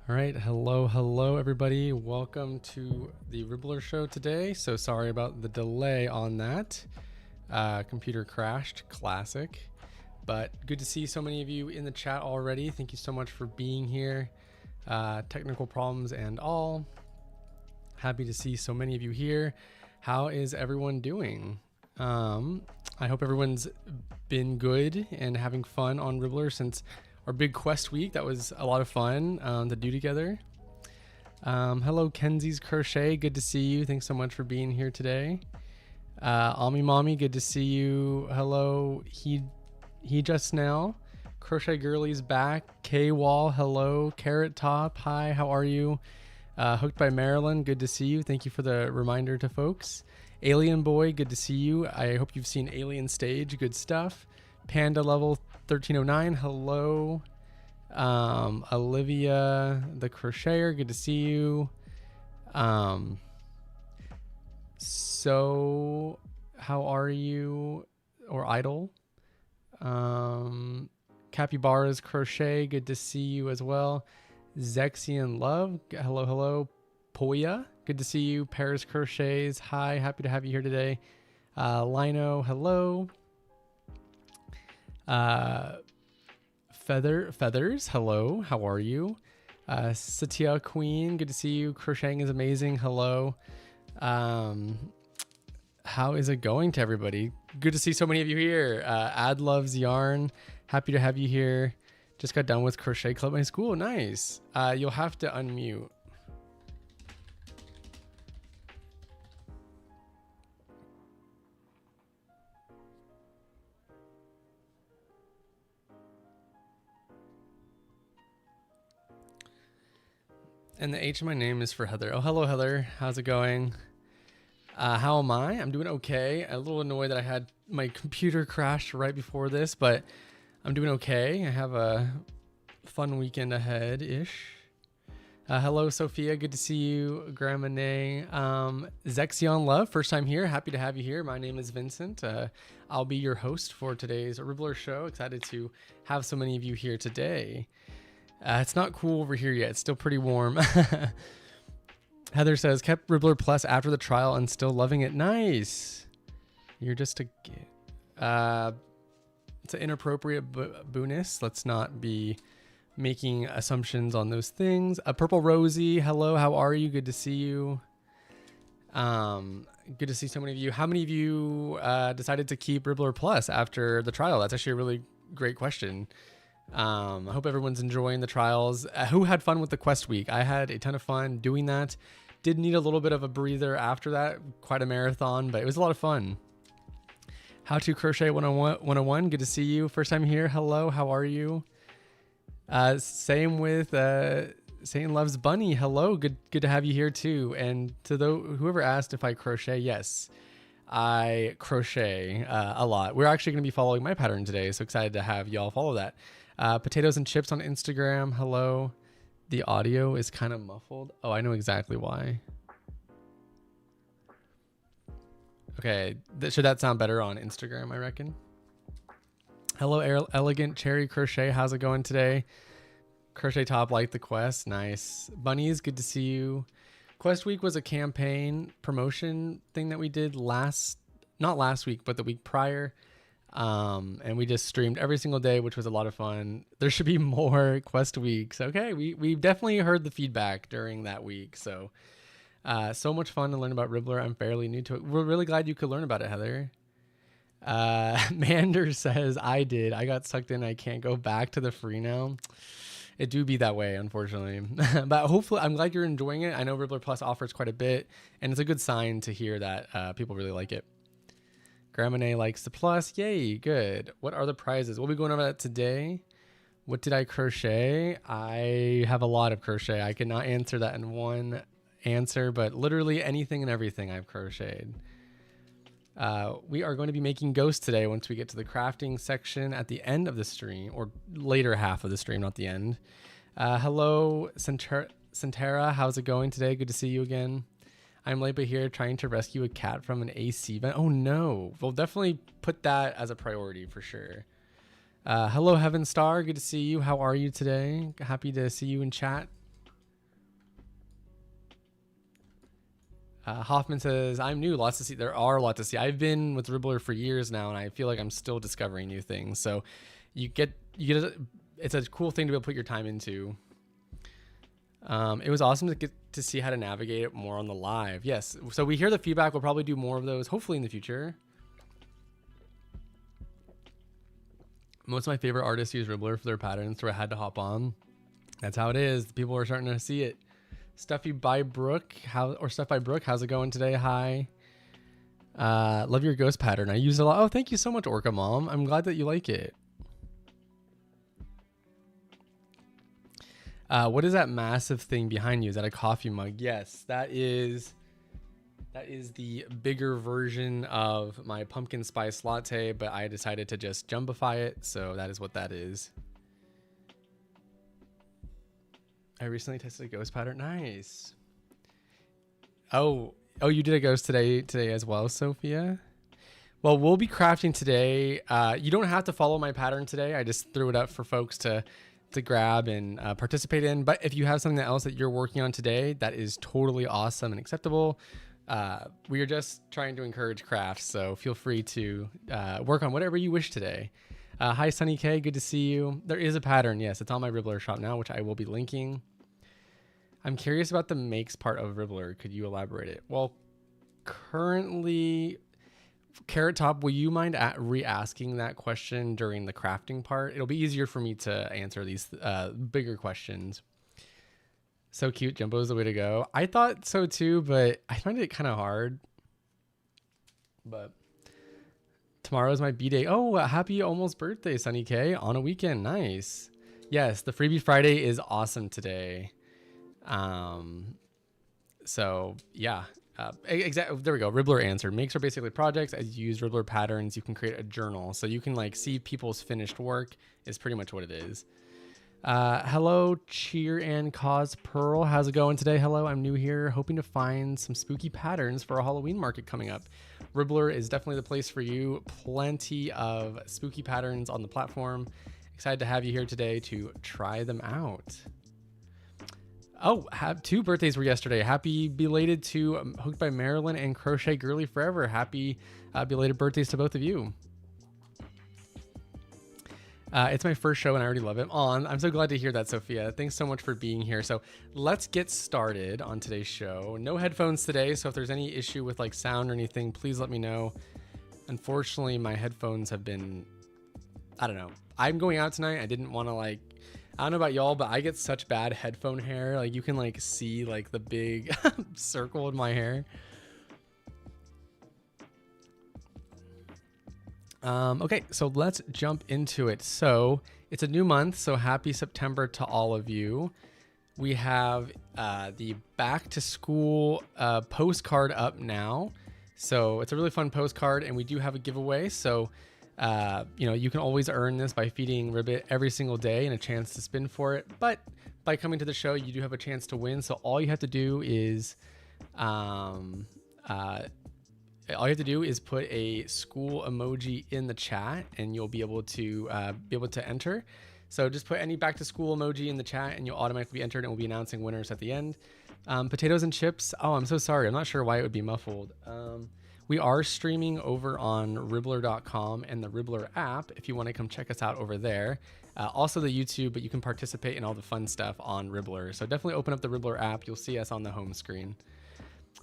All right, hello everybody. Welcome to the Ribblr show today. So sorry about the delay on that. Computer crashed, classic. But good to see so many of you in the chat already. Thank you so much for being here. Technical problems and all. Happy to see so many of you here. How is everyone doing? I hope everyone's been good and having fun on Ribblr since our big quest week. That was a lot of fun to do together. Hello, Kenzie's Crochet. Good to see you. Thanks so much for being here today. Ami Mommy, good to see you. Hello, he just now. Crochet Girlie's back. K-Wall, hello. Carrot Top, hi, how are you? Hooked by Marilyn, good to see you. Thank you for the reminder to folks. Alien Boy, good to see you. I hope you've seen Alien Stage, good stuff. Panda Level 1309, hello. Olivia the Crocheter, good to see you. So how are you? Or Idol? Capybara's Crochet, good to see you as well. Zexian Love, hello. Poya, good to see you. Paris Crochets, hi, happy to have you here today. Lino, hello. Feathers, hello, how are you? Satya Queen, good to see you. Crocheting is amazing, hello. How is it going to everybody? Good to see so many of you here. Ad Loves Yarn, happy to have you here. Just got done with Crochet Club at my school, nice. You'll have to unmute. And the H in my name is for Heather. Oh, hello, Heather. How's it going? How am I? I'm doing okay. A little annoyed that I had my computer crash right before this, but I'm doing okay. I have a fun weekend ahead-ish. Hello, Sophia. Good to see you. Grandma Nay. Zexion Love, first time here. Happy to have you here. My name is Vincent. I'll be your host for today's Ribblr show. Excited to have so many of you here today. It's not cool over here yet. It's still pretty warm. Heather says, kept Ribblr Plus after the trial and still loving it. Nice. You're just a... it's an inappropriate bonus. Let's not be making assumptions on those things. Purple Rosie, hello. How are you? Good to see you. Good to see so many of you. How many of you decided to keep Ribblr Plus after the trial? That's actually a really great question. I hope everyone's enjoying the trials. Who had fun with the quest week? I had a ton of fun doing that. Did need a little bit of a breather after that. Quite a marathon, but it was a lot of fun. How to Crochet 101. Good to see you. First time here. Hello. How are you? Same with Satan Loves Bunny. Hello. Good to have you here too. And to whoever asked if I crochet, yes, I crochet a lot. We're actually going to be following my pattern today, so excited to have y'all follow that. Potatoes and Chips on Instagram. Hello. The audio is kind of muffled. Oh, I know exactly why. Okay, should that sound better on Instagram, I reckon? Hello, Elegant Cherry Crochet. How's it going today? Crochet Top liked the quest. Nice. Bunnies, good to see you. Quest Week was a campaign promotion thing that we did not last week, but the week prior. And we just streamed every single day, which was a lot of fun. There should be more Quest Weeks. Okay, we definitely heard the feedback during that week. So much fun to learn about Ribblr. I'm fairly new to it. We're really glad you could learn about it, Heather. Mander says, I got sucked in. I can't go back to the free now. It do be that way, unfortunately. But hopefully, I'm glad you're enjoying it. I know Ribblr Plus offers quite a bit, and it's a good sign to hear that people really like it. Grandma Nay likes the plus. Yay, good. What are the prizes? We'll be going over that today. What did I crochet? I have a lot of crochet. I cannot answer that in one answer, but literally anything and everything I've crocheted. We are going to be making ghosts today once we get to the crafting section at the end of the stream, or later half of the stream, not the end. Hello, Centera. How's it going today? Good to see you again. I'm Leipa here trying to rescue a cat from an AC vent. Oh no, we'll definitely put that as a priority for sure. Hello, Heaven Star. Good to see you. How are you today? Happy to see you in chat. Hoffman says, I'm new, lots to see. There are lots to see. I've been with Ribblr for years now, and I feel like I'm still discovering new things. So it's a cool thing to be able to put your time into. It was awesome to get to see how to navigate it more on the live. Yes. So we hear the feedback. We'll probably do more of those, hopefully in the future. Most of my favorite artists use Ribblr for their patterns, so I had to hop on. That's how it is. People are starting to see it. Stuff by Brooke, how's it going today? Hi. Love your ghost pattern. I use it a lot. Oh, thank you so much, Orca Mom. I'm glad that you like it. What is that massive thing behind you? Is that a coffee mug? Yes, that is the bigger version of my pumpkin spice latte, but I decided to just jumbify it, so that is what that is. I recently tested a ghost pattern. Nice. Oh, you did a ghost today as well, Sophia? Well, we'll be crafting today. You don't have to follow my pattern today. I just threw it up for folks to grab and participate in. But if you have something else that you're working on today, that is totally awesome and acceptable. We are just trying to encourage crafts, so feel free to work on whatever you wish today. Hi, Sunny K. Good to see you. There is a pattern. Yes, it's on my Ribblr shop now, which I will be linking. I'm curious about the makes part of Ribblr. Could you elaborate it? Well, currently, Carrot Top, will you mind re-asking that question during the crafting part? It'll be easier for me to answer these bigger questions. So cute. Jumbo's the way to go. I thought so too, but I find it kind of hard. But tomorrow's my B-day. Oh, happy almost birthday, Sunny K. On a weekend. Nice. Yes, the Freebie Friday is awesome today. So yeah, exactly. There we go. Ribblr answered. Makes are basically projects. As you use Ribblr patterns, you can create a journal. So you can like see people's finished work is pretty much what it is. Hello, Cheer and Cause Pearl. How's it going today? Hello, I'm new here, hoping to find some spooky patterns for a Halloween market coming up. Ribblr is definitely the place for you. Plenty of spooky patterns on the platform. Excited to have you here today to try them out. Oh, two birthdays were yesterday. Happy belated to Hooked by Marilyn and Crochet Girly Forever. Happy belated birthdays to both of you. It's my first show and I already love it. I'm so glad to hear that, Sophia. Thanks so much for being here. So let's get started on today's show. No headphones today, so if there's any issue with like sound or anything, please let me know. Unfortunately, my headphones have been, I don't know. I'm going out tonight. I didn't want to I don't know about y'all, but I get such bad headphone hair. Like you can like see like the big circle in my hair. Okay, so let's jump into it. So it's a new month, so happy September to all of you. We have the back to school postcard up now. So it's a really fun postcard and we do have a giveaway. So, you can always earn this by feeding Ribbit every single day and a chance to spin for it. But by coming to the show, you do have a chance to win. So all you have to do is, put a school emoji in the chat and you'll be able to enter. So just put any back to school emoji in the chat and you'll automatically be entered and we'll be announcing winners at the end. Potatoes and chips. Oh, I'm so sorry. I'm not sure why it would be muffled. We are streaming over on Ribblr.com and the Ribblr app if you want to come check us out over there. Also the YouTube, but you can participate in all the fun stuff on Ribblr. So definitely open up the Ribblr app. You'll see us on the home screen.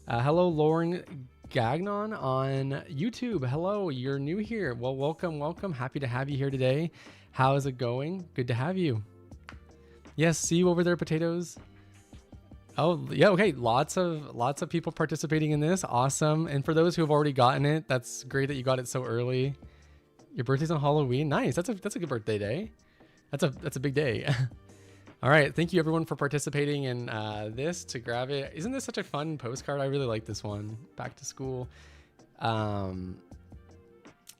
Hello, Lauren Gagnon on YouTube. Hello, you're new here. Well, welcome. Happy to have you here today. How is it going? Good to have you. Yes, see you over there, Potatoes. Oh, yeah, okay. Lots of people participating in this. Awesome. And for those who have already gotten it, that's great that you got it so early. Your birthday's on Halloween. Nice. That's a good birthday day. That's a big day. All right. Thank you everyone for participating in this to grab it. Isn't this such a fun postcard? I really like this one. Back to school.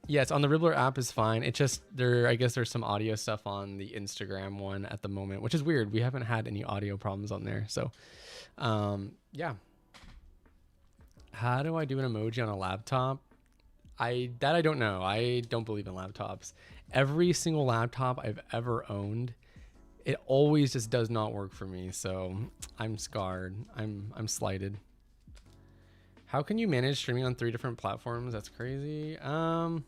Yes, on the Ribblr app is fine. It just I guess there's some audio stuff on the Instagram one at the moment, which is weird. We haven't had any audio problems on there. So, yeah. How do I do an emoji on a laptop? I don't know. I don't believe in laptops. Every single laptop I've ever owned, it always just does not work for me. So I'm scarred. I'm slighted. How can you manage streaming on 3 different platforms? That's crazy. A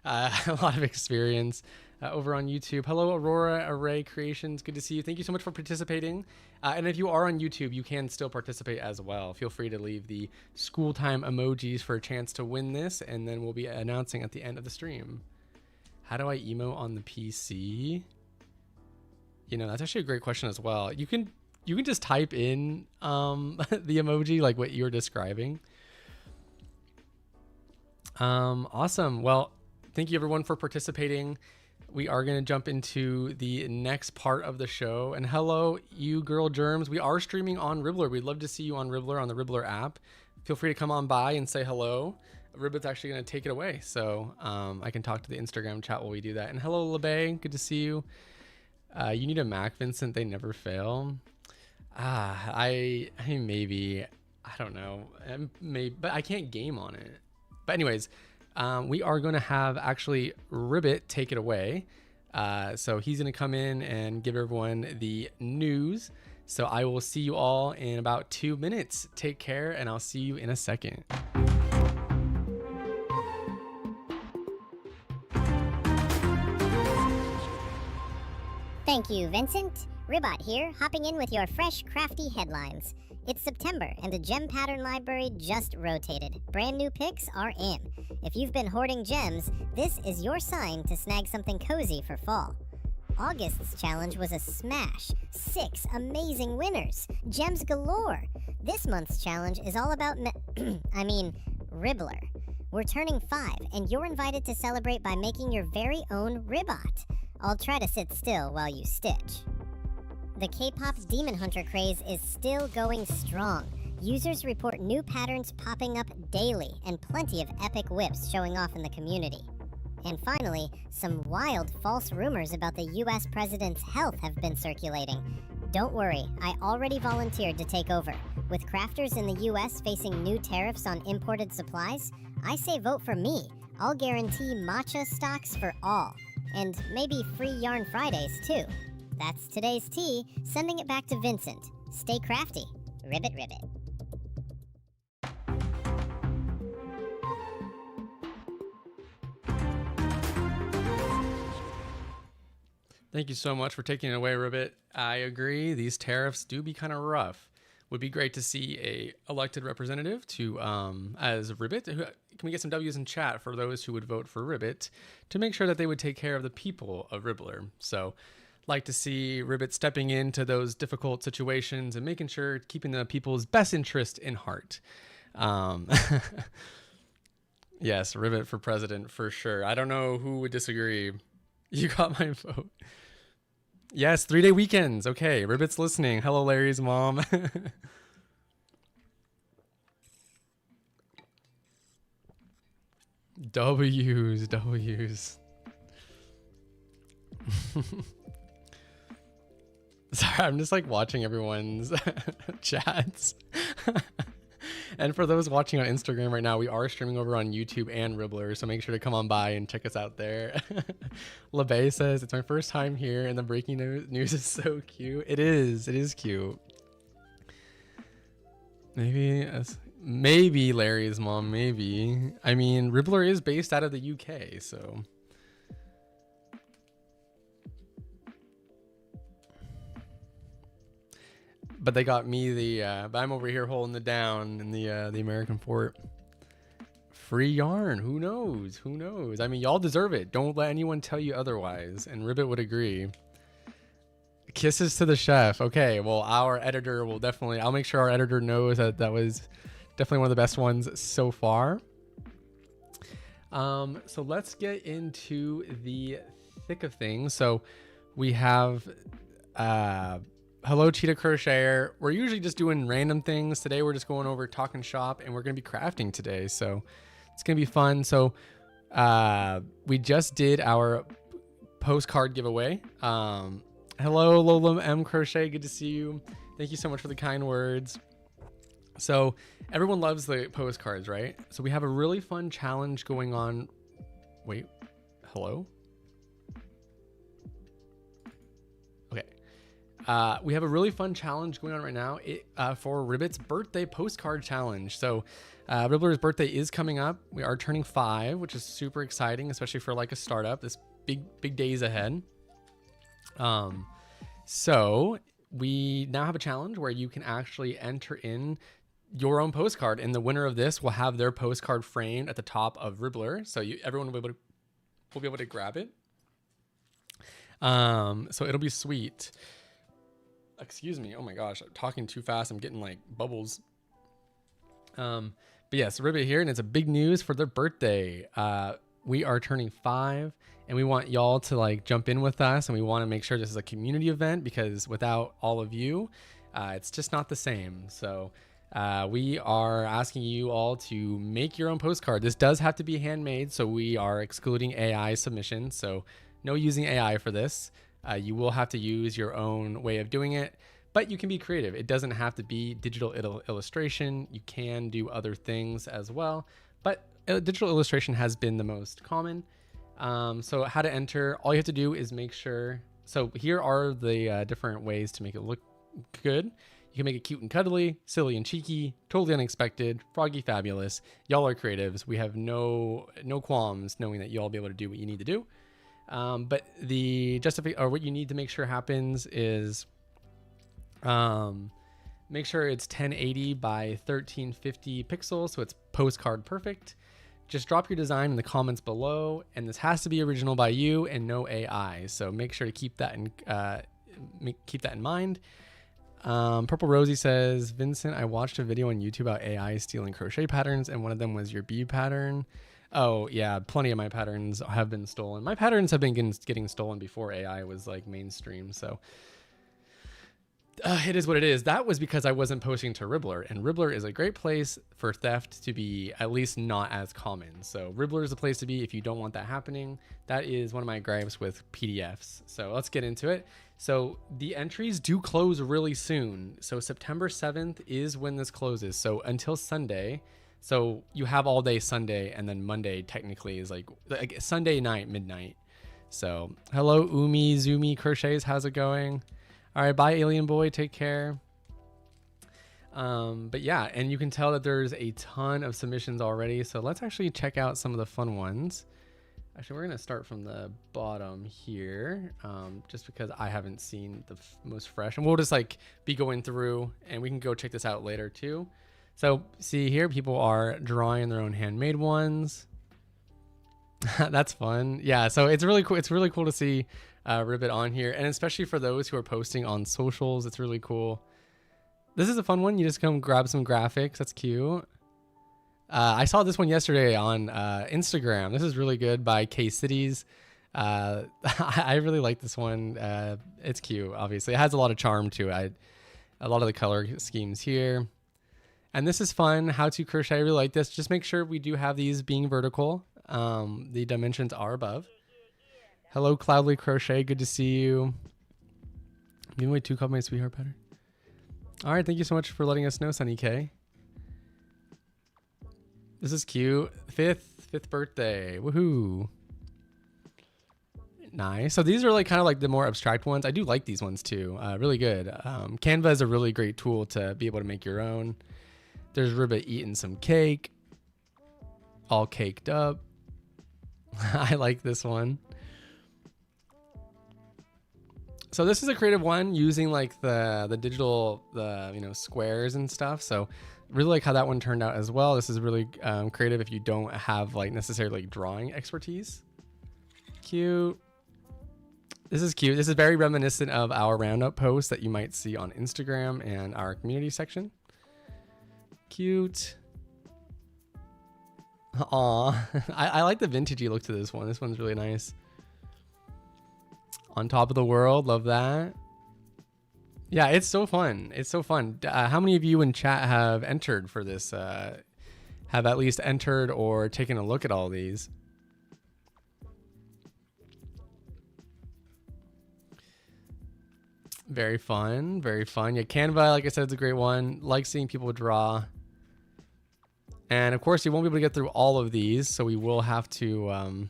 lot of experience over on YouTube. Hello, Aurora Array Creations. Good to see you. Thank you so much for participating. And if you are on YouTube, you can still participate as well. Feel free to leave the school time emojis for a chance to win this, and then we'll be announcing at the end of the stream. How do I emote on the PC? You know, that's actually a great question as well. You can just type in the emoji like what you're describing. Awesome. Well, thank you everyone for participating. We are going to jump into the next part of the show. And hello, you girl germs. We are streaming on Ribblr. We'd love to see you on Ribblr, on the Ribblr app. Feel free to come on by and say hello. Ribbit's actually going to take it away. So I can talk to the Instagram chat while we do that. And hello, LeBay. Good to see you. You need a Mac, Vincent. They never fail. I maybe, I don't know. Maybe, but I can't game on it. But anyways, we are going to have actually Ribbit take it away. So he's going to come in and give everyone the news. So I will see you all in about 2 minutes. Take care, and I'll see you in a second. Thank you, Vincent. Ribbot here, hopping in with your fresh, crafty headlines. It's September, and the gem pattern library just rotated. Brand new picks are in. If you've been hoarding gems, this is your sign to snag something cozy for fall. August's challenge was a smash. 6 amazing winners. Gems galore. This month's challenge is all about Ribblr. We're turning 5, and you're invited to celebrate by making your very own Ribbot. I'll try to sit still while you stitch. The K-pop Demon Hunter craze is still going strong. Users report new patterns popping up daily and plenty of epic whips showing off in the community. And finally, some wild false rumors about the US president's health have been circulating. Don't worry, I already volunteered to take over. With crafters in the US facing new tariffs on imported supplies, I say vote for me. I'll guarantee matcha stocks for all. And maybe free Yarn Fridays, too. That's today's tea, sending it back to Vincent. Stay crafty. Ribbit, ribbit. Thank you so much for taking it away, Ribbit. I agree. These tariffs do be kind of rough. Would be great to see a elected representative to as Ribbit. Can we get some W's in chat for those who would vote for Ribbit to make sure that they would take care of the people of Ribblr? So like to see Ribbit stepping into those difficult situations and making sure keeping the people's best interest in heart. Yes, Ribbit for president for sure. I don't know who would disagree. You got my vote. Yes, 3-day weekends. Okay, Ribbit's listening. Hello, Larry's mom. W's. Sorry, I'm just like watching everyone's chats. And for those watching on Instagram right now, we are streaming over on YouTube and Ribblr, so make sure to come on by and check us out there. LeBay says, it's my first time here, and the breaking news is so cute. It is cute. Maybe Larry's mom, maybe. I mean, Ribblr is based out of the UK, so... But they got me but I'm over here holding it down in the American fort. Free yarn. Who knows? Who knows? I mean, y'all deserve it. Don't let anyone tell you otherwise. And Ribbit would agree. Kisses to the chef. Okay, well, our editor will definitely... I'll make sure our editor knows that was definitely one of the best ones so far. So let's get into the thick of things. So we have... Hello, Cheetah Crocheter. We're usually just doing random things. Today, we're just going over talking shop, and we're going to be crafting today. So it's going to be fun. So we just did our postcard giveaway. Hello, Lola M. Crochet. Good to see you. Thank you so much for the kind words. So everyone loves the postcards, right? So we have a really fun challenge going on. Wait, hello? Okay. we have a really fun challenge going on right now for Ribbit's birthday postcard challenge. So Ribblr's birthday is coming up. We are turning 5, which is super exciting, especially for like a startup. This big days ahead. So we now have a challenge where you can actually enter in your own postcard, and the winner of this will have their postcard framed at the top of Ribblr. So everyone will be able to grab it. So it'll be sweet. Excuse me. Oh my gosh, I'm talking too fast. I'm getting like bubbles. But yes, Ribbit here, and it's a big news for their birthday. We are turning 5, and we want y'all to like jump in with us, and we want to make sure this is a community event, because without all of you, it's just not the same. So we are asking you all to make your own postcard. This does have to be handmade, so we are excluding AI submissions. So no using AI for this. You will have to use your own way of doing it, but you can be creative. It doesn't have to be digital illustration. You can do other things as well, but digital illustration has been the most common. So how to enter, all you have to do is make sure. So here are the different ways to make it look good. You can make it cute and cuddly, silly and cheeky, totally unexpected, froggy fabulous. Y'all are creatives. We have no qualms knowing that y'all will be able to do what you need to do. But what you need to make sure happens is make sure it's 1080 by 1350 pixels, so it's postcard perfect. Just drop your design in the comments below, and this has to be original by you and no AI. So make sure to keep that in mind. Purple Rosie says, Vincent, I watched a video on YouTube about AI stealing crochet patterns, and one of them was your bee pattern. Oh yeah, plenty of my patterns have been stolen. My patterns have been getting stolen before AI was like mainstream. So it is what it is. That was because I wasn't posting to Ribblr, and Ribblr is a great place for theft to be at least not as common. So Ribblr is a place to be if you don't want that happening. That is one of my gripes with PDFs. So let's get into it. So the entries do close really soon. So September 7th is when this closes. So until Sunday. So you have all day Sunday, and then Monday technically is like Sunday night, midnight. So hello, Umi Zumi Crochets. How's it going? All right, bye, Alien Boy. Take care. But yeah, and you can tell that there's a ton of submissions already. So let's actually check out some of the fun ones. Actually, we're going to start from the bottom here, just because I haven't seen the most fresh. And we'll just like be going through, and we can go check this out later too. So see here, people are drawing their own handmade ones. That's fun. Yeah, so it's really cool. It's really cool to see Ribbit on here, and especially for those who are posting on socials, it's really cool. This is a fun one. You just come grab some graphics. That's cute. I saw this one yesterday on Instagram. This is really good by K Cities. I really like this one. It's cute. Obviously, it has a lot of charm to it. A lot of the color schemes here. And this is fun. How to crochet. I really like this. Just make sure we do have these being vertical. The dimensions are above. Hello, Cloudly Crochet. Good to see you. Give me 2 cup my sweetheart pattern. All right. Thank you so much for letting us know, Sunny K. This is cute. Fifth birthday. Woohoo. Nice. So these are like kind of like the more abstract ones. I do like these ones too. Really good. Canva is a really great tool to be able to make your own. There's Ribbit eating some cake. All caked up. I like this one. So this is a creative one using like the digital, squares and stuff. So really like how that one turned out as well. This is really creative if you don't have like necessarily like drawing expertise. Cute. This is cute. This is very reminiscent of our roundup post that you might see on Instagram and our community section. Cute. Aw. I like the vintagey look to this one. This one's really nice. On top of the world. Love that. Yeah, it's so fun. It's so fun. How many of you in chat have entered for this? Have at least entered or taken a look at all these? Very fun. Very fun. Yeah, Canva, like I said, is a great one. Like seeing people draw. And of course, you won't be able to get through all of these, so we will have to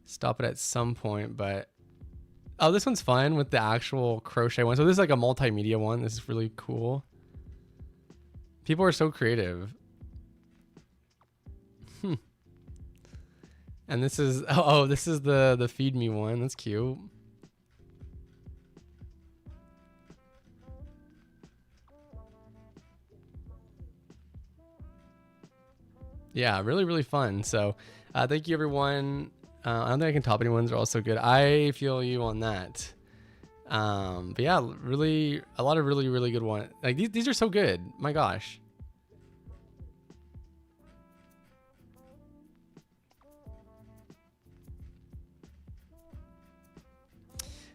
stop it at some point. But Oh, this one's fun with the actual crochet one. So this is like a multimedia one. This is really cool. People are so creative. And this is, this is the feed me one. That's cute. Yeah, really, really fun. So thank you, everyone. I don't think I can top anyone's. They're all so good. I feel you on that. But yeah, really, a lot of really, really good ones. Like these are so good. My gosh.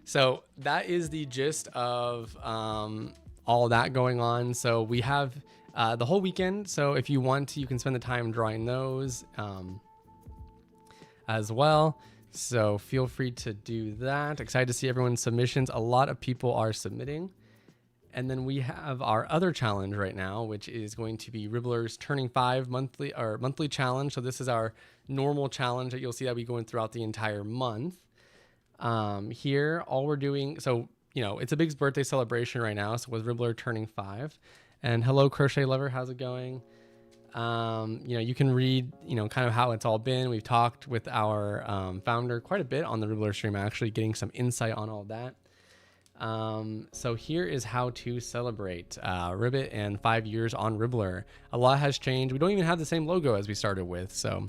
So that is the gist of all that going on. So we have the whole weekend. So if you want to, you can spend the time drawing those as well. So feel free to do that. Excited to see everyone's submissions. A lot of people are submitting. And then we have our other challenge right now, which is going to be Ribblr's Turning 5 monthly challenge. So this is our normal challenge that you'll see that we go in throughout the entire month. Here, all we're doing, so, you know, it's a big birthday celebration right now. So with Ribblr turning 5, and hello, Crochet Lover, how's it going? You know, you can read, you know, kind of how it's all been. We've talked with our founder quite a bit on the Ribblr stream, actually getting some insight on all that. So here is how to celebrate Ribbit and 5 years on Ribblr. A lot has changed. We don't even have the same logo as we started with. So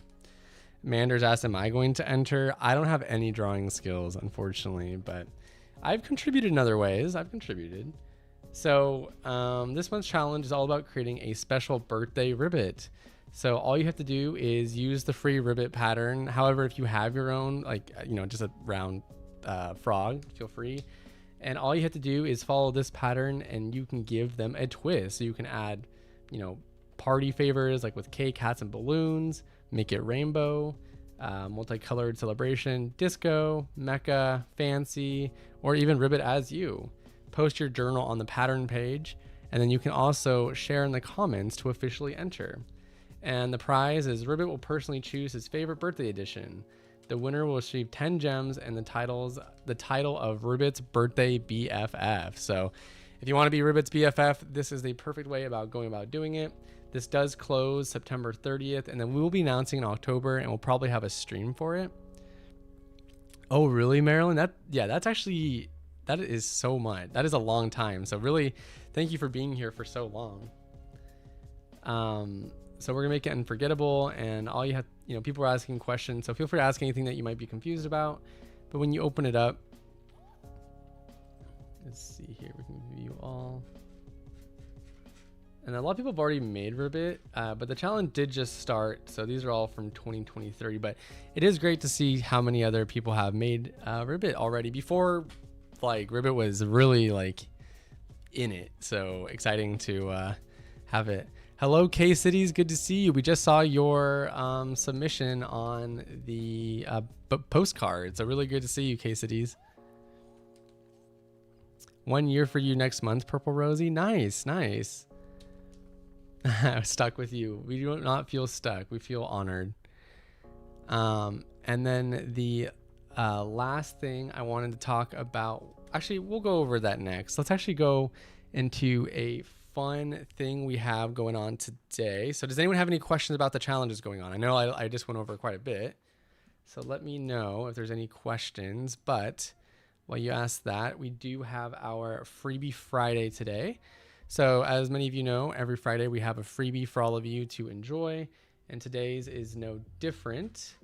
Manders asked, am I going to enter? I don't have any drawing skills, unfortunately, but I've contributed in other ways. I've contributed. So this month's challenge is all about creating a special birthday ribbit. So all you have to do is use the free ribbit pattern. However, if you have your own, like, you know, just a round frog, feel free. And all you have to do is follow this pattern and you can give them a twist. So you can add, you know, party favors like with cake, hats, and balloons, make it rainbow, multicolored celebration, disco, mecha, fancy, or even ribbit as you. Post your journal on the pattern page, and then you can also share in the comments to officially enter. And the prize is Ribbit will personally choose his favorite birthday edition. The winner will receive 10 gems and the title of Ribbit's Birthday BFF. So if you want to be Ribbit's BFF, this is the perfect way about going about doing it. This does close September 30th, and then we will be announcing in October, and we'll probably have a stream for it. Oh, really, Marilyn? That's actually, that is so much. That is a long time. So really, thank you for being here for so long. So we're gonna make it unforgettable, and all you have, you know, people are asking questions, so feel free to ask anything that you might be confused about. But when you open it up, let's see here, we can view all. And a lot of people have already made Ribbit, but the challenge did just start, so these are all from 2023. But it is great to see how many other people have made Ribbit already before, like, Ribbit was really like in it. So exciting to have it. Hello, K Cities, good to see you. We just saw your submission on the postcard, so really good to see you, K Cities. 1 year for you next month, Purple Rosie. Nice, nice. Stuck with you. We do not feel stuck. We feel honored. And then the last thing I wanted to talk about, actually, we'll go over that next. Let's actually go into a fun thing we have going on today. So does anyone have any questions about the challenges going on? I know I just went over quite a bit. So let me know if there's any questions. But while you ask that, we do have our Freebie Friday today. So as many of you know, every Friday we have a freebie for all of you to enjoy, and today's is no different.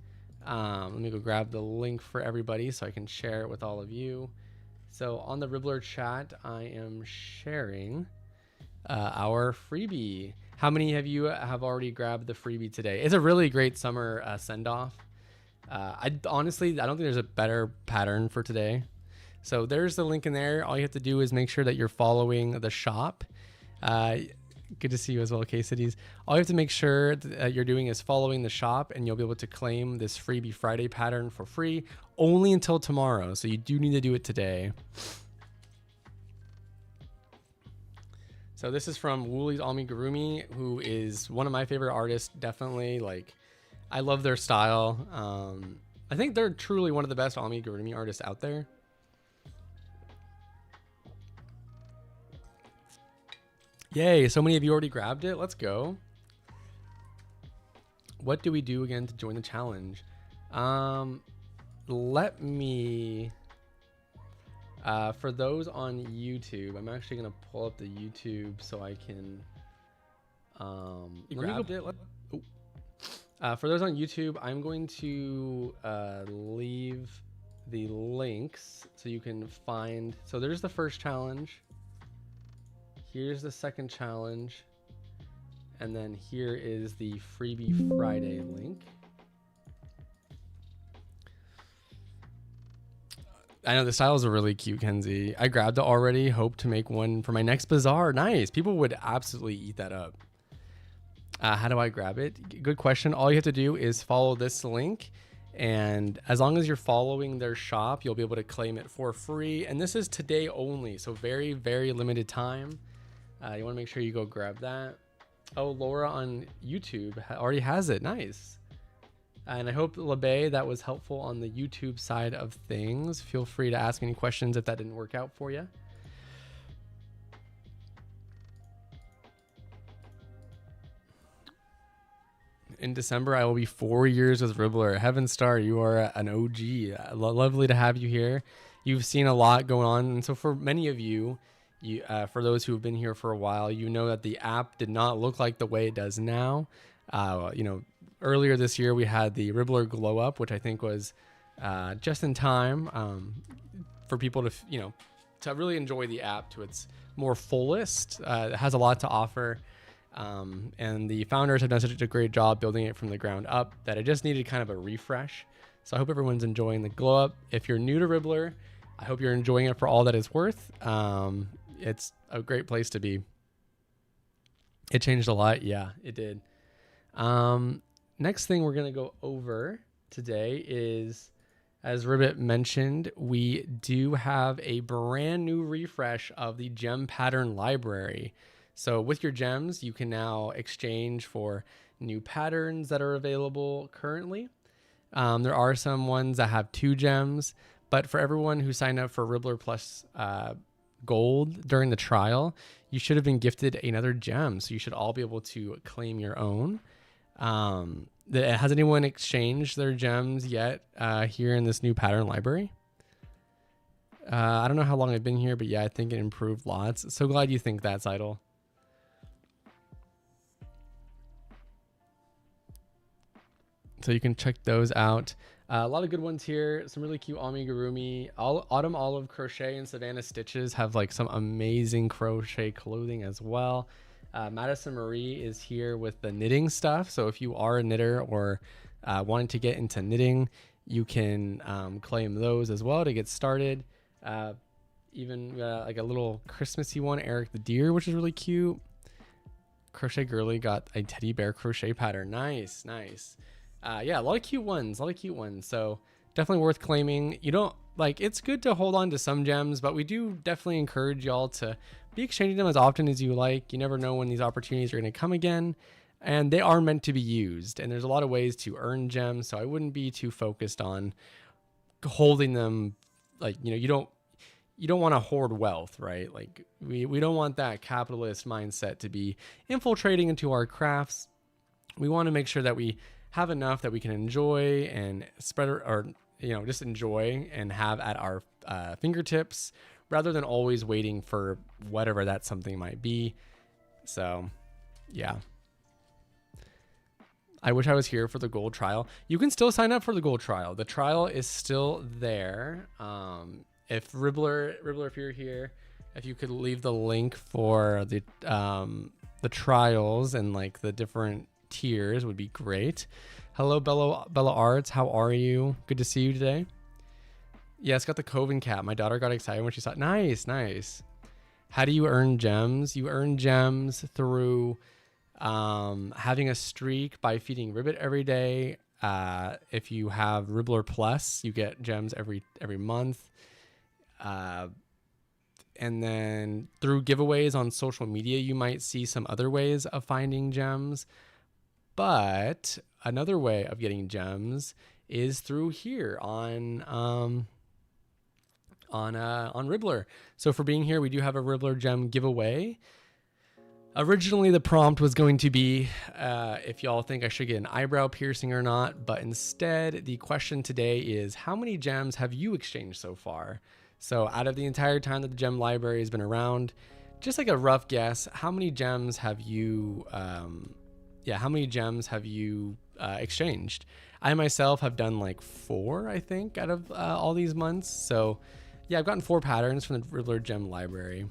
Let me go grab the link for everybody so I can share it with all of you. So on the Ribblr chat, I am sharing our freebie. How many of you have already grabbed the freebie today? It's a really great summer send-off. Honestly, I don't think there's a better pattern for today. So there's the link in there. All you have to do is make sure that you're following the shop. Good to see you as well, K-Cities. All you have to make sure that you're doing is following the shop, and you'll be able to claim this Freebie Friday pattern for free only until tomorrow. So you do need to do it today. So this is from Woolly's Amigurumi, who is one of my favorite artists. Definitely, like, I love their style. I think they're truly one of the best amigurumi artists out there. Yay, so many of you already grabbed it. Let's go. What do we do again to join the challenge? Let me, for those on YouTube, I'm actually gonna pull up the YouTube so I can, for those on YouTube, I'm going to leave the links so you can find, so there's the first challenge. Here's the second challenge. And then here is the Freebie Friday link. I know the styles are really cute, Kenzie. I grabbed it already. Hope to make one for my next bazaar. Nice. People would absolutely eat that up. How do I grab it? Good question. All you have to do is follow this link. And as long as you're following their shop, you'll be able to claim it for free. And this is today only. So very, very limited time. You want to make sure you go grab that. Oh, Laura on YouTube already has it. Nice. And I hope, LeBay, that was helpful on the YouTube side of things. Feel free to ask any questions if that didn't work out for you. In December, I will be 4 years with Ribblr. Heaven Star, you are an OG. Lovely to have you here. You've seen a lot going on. And so for many of you, for those who have been here for a while, you know that the app did not look like the way it does now. Earlier this year, we had the Ribblr Glow Up, which I think was just in time for people to really enjoy the app to its more fullest. It has a lot to offer. And the founders have done such a great job building it from the ground up that it just needed kind of a refresh. So I hope everyone's enjoying the Glow Up. If you're new to Ribblr, I hope you're enjoying it for all that it's worth. It's a great place to be. It changed a lot. Yeah, it did. Next thing we're going to go over today is, as Ribbit mentioned, we do have a brand new refresh of the gem pattern library. So with your gems, you can now exchange for new patterns that are available currently. There are some ones that have 2 gems, but for everyone who signed up for Ribblr Plus Gold during the trial, you should have been gifted another gem. So you should all be able to claim your own. Has anyone exchanged their gems yet here in this new pattern library? I don't know how long I've been here, but yeah, I think it improved lots. So glad you think that, Seidel. So you can check those out. A lot of good ones here. Some really cute amigurumi. Autumn Olive Crochet and Savannah Stitches have like some amazing crochet clothing as well. Madison Marie is here with the knitting stuff. So if you are a knitter or wanting to get into knitting, you can claim those as well to get started. Even like a little Christmassy one, Eric the Deer, which is really cute. Crochet Girly got a teddy bear crochet pattern. Nice, nice. Yeah, a lot of cute ones, So definitely worth claiming. It's good to hold on to some gems, but we do definitely encourage y'all to be exchanging them as often as you like. You never know when these opportunities are going to come again, and they are meant to be used. And there's a lot of ways to earn gems, so I wouldn't be too focused on holding them. You don't want to hoard wealth, right? Like we don't want that capitalist mindset to be infiltrating into our crafts. We want to make sure that we have enough that we can enjoy and spread or just enjoy and have at our fingertips, rather than always waiting for whatever that something might be. So yeah, I wish I was here for the gold trial. You can still sign up for the gold trial. The trial is still there. If Ribblr, if you're here, if you could leave the link for the trials and like the different tiers would be great. Hello, Bella Arts. How are you? Good to see you today. Yeah, it's got the Coven cap. My daughter got excited when she saw it. Nice, nice. How do you earn gems? You earn gems through having a streak by feeding Ribbit every day. If you have Ribblr Plus, you get gems every month. And then through giveaways on social media, you might see some other ways of finding gems. But another way of getting gems is through here on Ribblr. So for being here, we do have a Ribblr gem giveaway. Originally, the prompt was going to be if y'all think I should get an eyebrow piercing or not, but instead, the question today is how many gems have you exchanged so far? So, out of the entire time that the gem library has been around, just like a rough guess, how many gems have you, exchanged? I myself have done like 4, I think, out of all these months. So, yeah, I've gotten 4 patterns from the Ribblr gem library.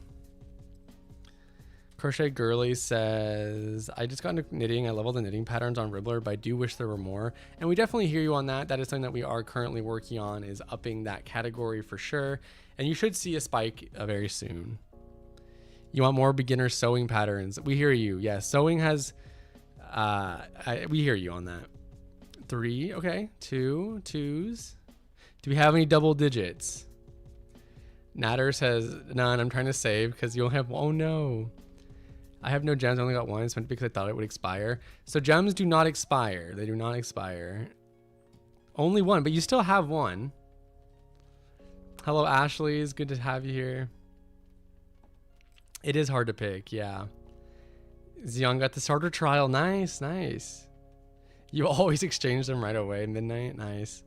Crochet Girly says, I just got into knitting. I leveled the knitting patterns on Ribblr, but I do wish there were more. And we definitely hear you on that. That is something that we are currently working on, is upping that category for sure. And you should see a spike very soon. You want more beginner sewing patterns. We hear you. Yeah, sewing has, we hear you on that. 3, okay. 2, 2s. Do we have any double digits? Natter says, none. I'm trying to save because you'll have, oh no. I have no gems. I only got 1. It's because I thought it would expire. So gems do not expire. They do not expire. Only 1, but you still have 1. Hello, Ashley. It's good to have you here. It is hard to pick, yeah. Xion got the starter trial. Nice, nice. You always exchange them right away. Midnight, nice.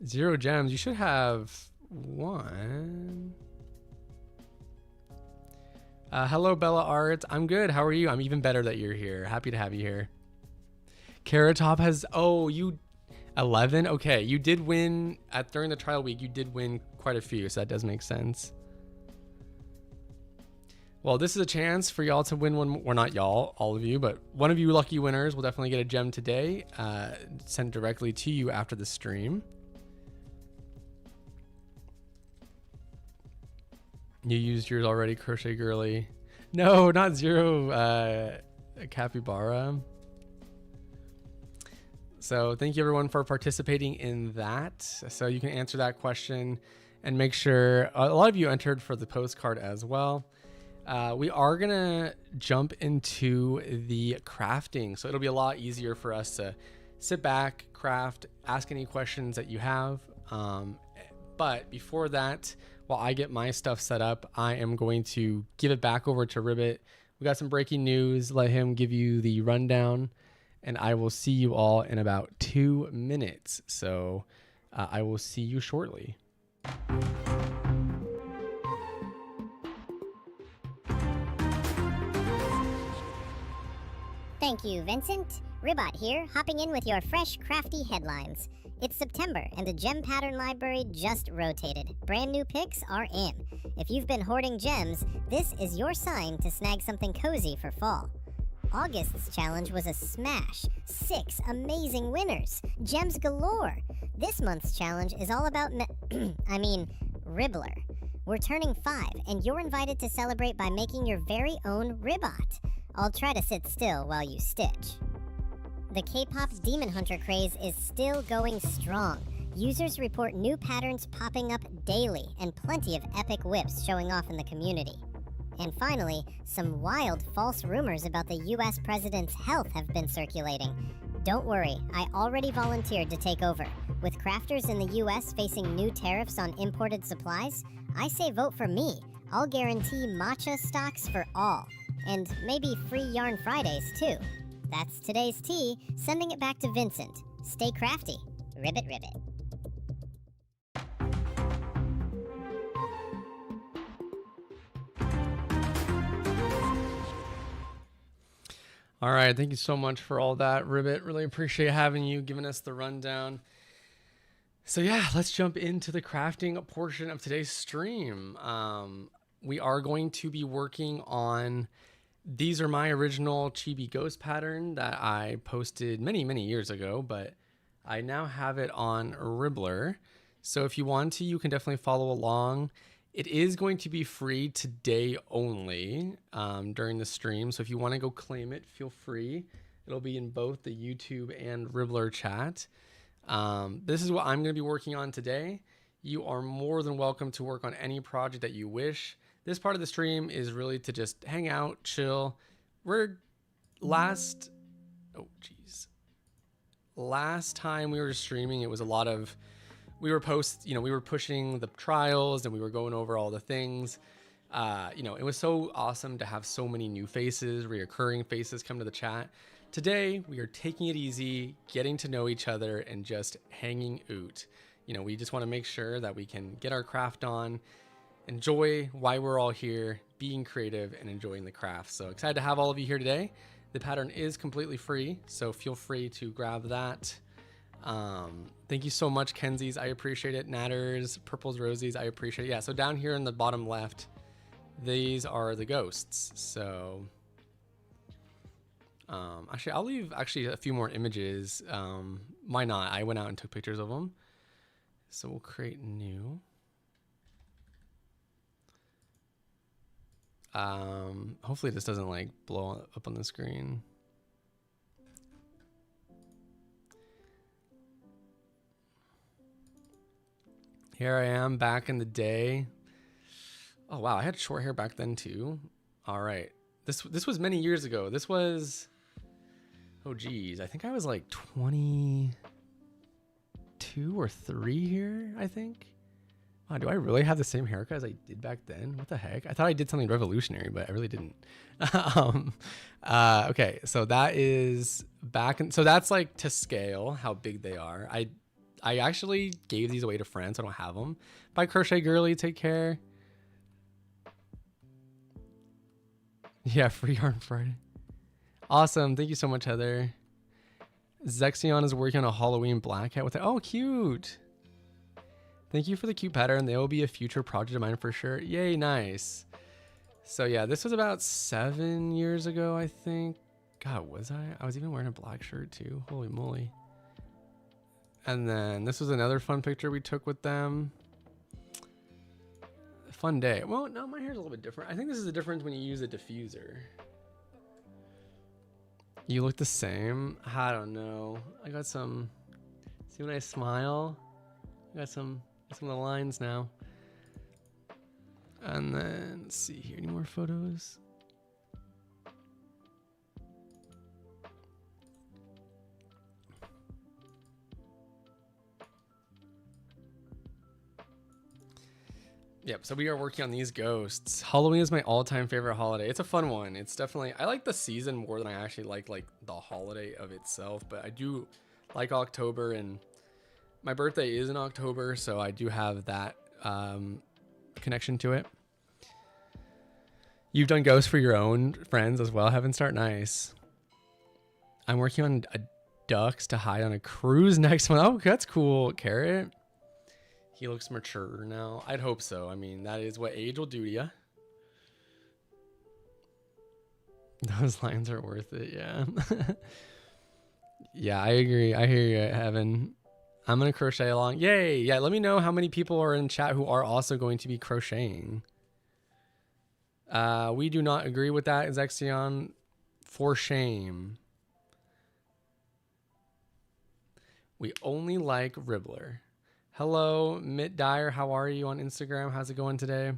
0 gems. You should have 1. Hello, Bella Art. I'm good. How are you? I'm even better that you're here. Happy to have you here. Carrot Top has, oh, you 11. Okay, you did win during the trial week. You did win quite a few, so that does make sense. Well, this is a chance for y'all to win one. Well, not y'all, all of you, but one of you lucky winners will definitely get a gem today, sent directly to you after the stream. You used yours already, Crochet Girly. No, not 0, Capybara. So thank you everyone for participating in that. So you can answer that question and make sure, a lot of you entered for the postcard as well. We are gonna jump into the crafting. So it'll be a lot easier for us to sit back, craft, ask any questions that you have. But before that, while I get my stuff set up, I am going to give it back over to Ribbit. We got some breaking news. Let him give you the rundown, and I will see you all in about 2 minutes. So I will see you shortly. Thank you, Vincent. Ribot here, hopping in with your fresh, crafty headlines. It's September, and the gem pattern library just rotated. Brand new picks are in. If you've been hoarding gems, this is your sign to snag something cozy for fall. August's challenge was a smash. 6 amazing winners. Gems galore. This month's challenge is all about Ribblr. We're turning 5, and you're invited to celebrate by making your very own Ribot. I'll try to sit still while you stitch. The K-pop Demon Hunter craze is still going strong. Users report new patterns popping up daily and plenty of epic whips showing off in the community. And finally, some wild false rumors about the US president's health have been circulating. Don't worry, I already volunteered to take over. With crafters in the US facing new tariffs on imported supplies, I say vote for me. I'll guarantee matcha stocks for all. And maybe free Yarn Fridays, too. That's today's tea, sending it back to Vincent. Stay crafty. Ribbit, ribbit. All right, thank you so much for all that, Ribbit. Really appreciate having you, giving us the rundown. So yeah, let's jump into the crafting portion of today's stream. We are going to be working on, these are my original Chibi Ghost pattern that I posted many, many years ago, but I now have it on Ribblr. So if you want to, you can definitely follow along. It is going to be free today only during the stream. So if you want to go claim it, feel free. It'll be in both the YouTube and Ribblr chat. This is what I'm going to be working on today. You are more than welcome to work on any project that you wish. This part of the stream is really to just hang out, chill. Last time we were streaming, it was a lot of, we were pushing the trials and we were going over all the things. You know, it was so awesome to have so many new faces, reoccurring faces come to the chat. Today, we are taking it easy, getting to know each other, and just hanging out. You know, we just want to make sure that we can get our craft on, enjoy why we're all here, being creative, and enjoying the craft. So excited to have all of you here today. The pattern is completely free, so feel free to grab that. Thank you so much, Kenzie's. I appreciate it. Natters, Purples, Rosies, I appreciate it. Yeah, so down here in the bottom left, these are the ghosts. So actually, I'll leave a few more images. Why not? I went out and took pictures of them. So we'll create new. Hopefully this doesn't like blow up on the screen. Here I am back in the day. Oh wow, I had short hair back then too. All right, this was many years ago. This was, oh geez, I think I was like 22 or 3 here, I think. Wow, do I really have the same haircut as I did back then? What the heck? I thought I did something revolutionary, but I really didn't. Okay, so that is back, so that's like to scale how big they are. I actually gave these away to friends. I don't have them. Bye, Crochet Girly. Take care. Yeah, free yarn Friday. Awesome. Thank you so much, Heather. Zexion is working on a Halloween black hat with it. Oh, cute. Thank you for the cute pattern. They will be a future project of mine for sure. Yay, nice. So yeah, this was about 7 years ago, I think. God, was I? I was even wearing a black shirt too. Holy moly. And then this was another fun picture we took with them. Fun day. Well, no, my hair's a little bit different. I think this is the difference when you use a diffuser. You look the same. I don't know. I got some, see when I smile? I got some of the lines now. And then, let's see here, any more photos? Yep, so we are working on these ghosts. Halloween is my all-time favorite holiday. It's a fun one. It's definitely, I like the season more than I actually like the holiday of itself, but I do like October, and my birthday is in October, so I do have that connection to it. You've done ghosts for your own friends as well. Heaven Start, nice. I'm working on a ducks to hide on a cruise next month. Oh, that's cool. Carrot. He looks mature now. I'd hope so. I mean, that is what age will do to you. Those lines are worth it, yeah. Yeah, I agree. I hear you, Heaven. I'm going to crochet along. Yay! Yeah, let me know how many people are in chat who are also going to be crocheting. We do not agree with that, Zexion. For shame. We only like Ribblr. Hello, Mitt Dyer. How are you on Instagram? How's it going today?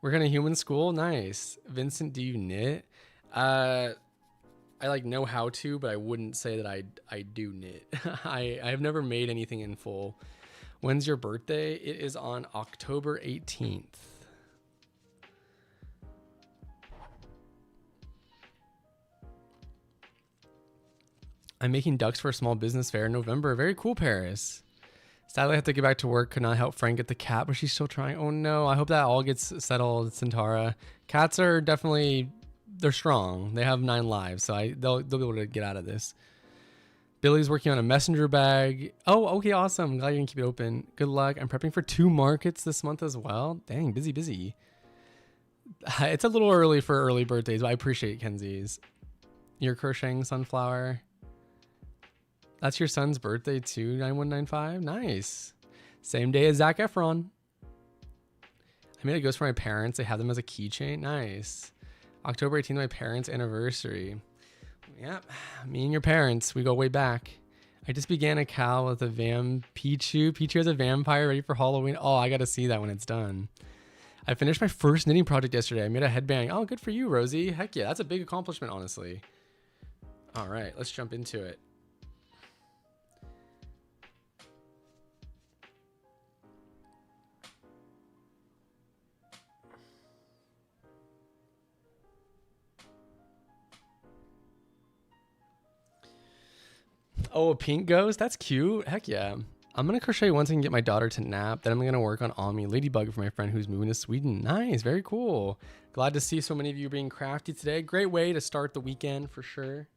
We're going to human school. Nice. Vincent, do you knit? I like know how to, but I wouldn't say that I do knit. I have never made anything in full. When's your birthday? It is on October 18th. I'm making ducks for a small business fair in November. Very cool, Paris. Sadly, I have to get back to work. Could not help Frank get the cat, but she's still trying. Oh no, I hope that all gets settled, Centaura. Cats are definitely, they're strong. They have 9 lives, so they'll be able to get out of this. Billy's working on a messenger bag. Oh, okay, awesome. Glad you can keep it open. Good luck. I'm prepping for 2 markets this month as well. Dang, busy. It's a little early for early birthdays, but I appreciate Kenzie's. You're crocheting sunflower. That's your son's birthday too, 9195. Nice. Same day as Zac Efron. I made a ghost for my parents. They have them as a keychain. Nice. October 18th, my parents' anniversary. Yep. Me and your parents, we go way back. I just began a cow with a Pichu. Pichu is a vampire ready for Halloween. Oh, I got to see that when it's done. I finished my first knitting project yesterday. I made a headband. Oh, good for you, Rosie. Heck yeah, that's a big accomplishment, honestly. All right, let's jump into it. Oh, a pink ghost? That's cute. Heck yeah. I'm going to crochet once I can get my daughter to nap. Then I'm going to work on Ami Ladybug for my friend who's moving to Sweden. Nice. Very cool. Glad to see so many of you being crafty today. Great way to start the weekend for sure.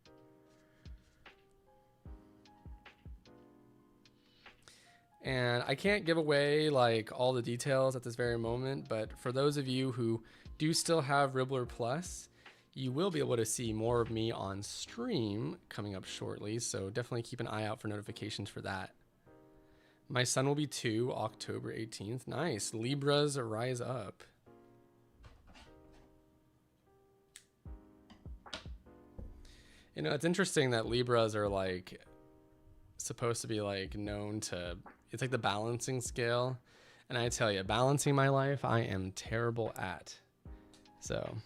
And I can't give away like all the details at this very moment, but for those of you who do still have Ribblr Plus, you will be able to see more of me on stream coming up shortly. So definitely keep an eye out for notifications for that. My son will be 2, October 18th. Nice. Libras rise up. You know, it's interesting that Libras are like supposed to be like known to, it's like the balancing scale. And I tell you, balancing my life, I am terrible at. So,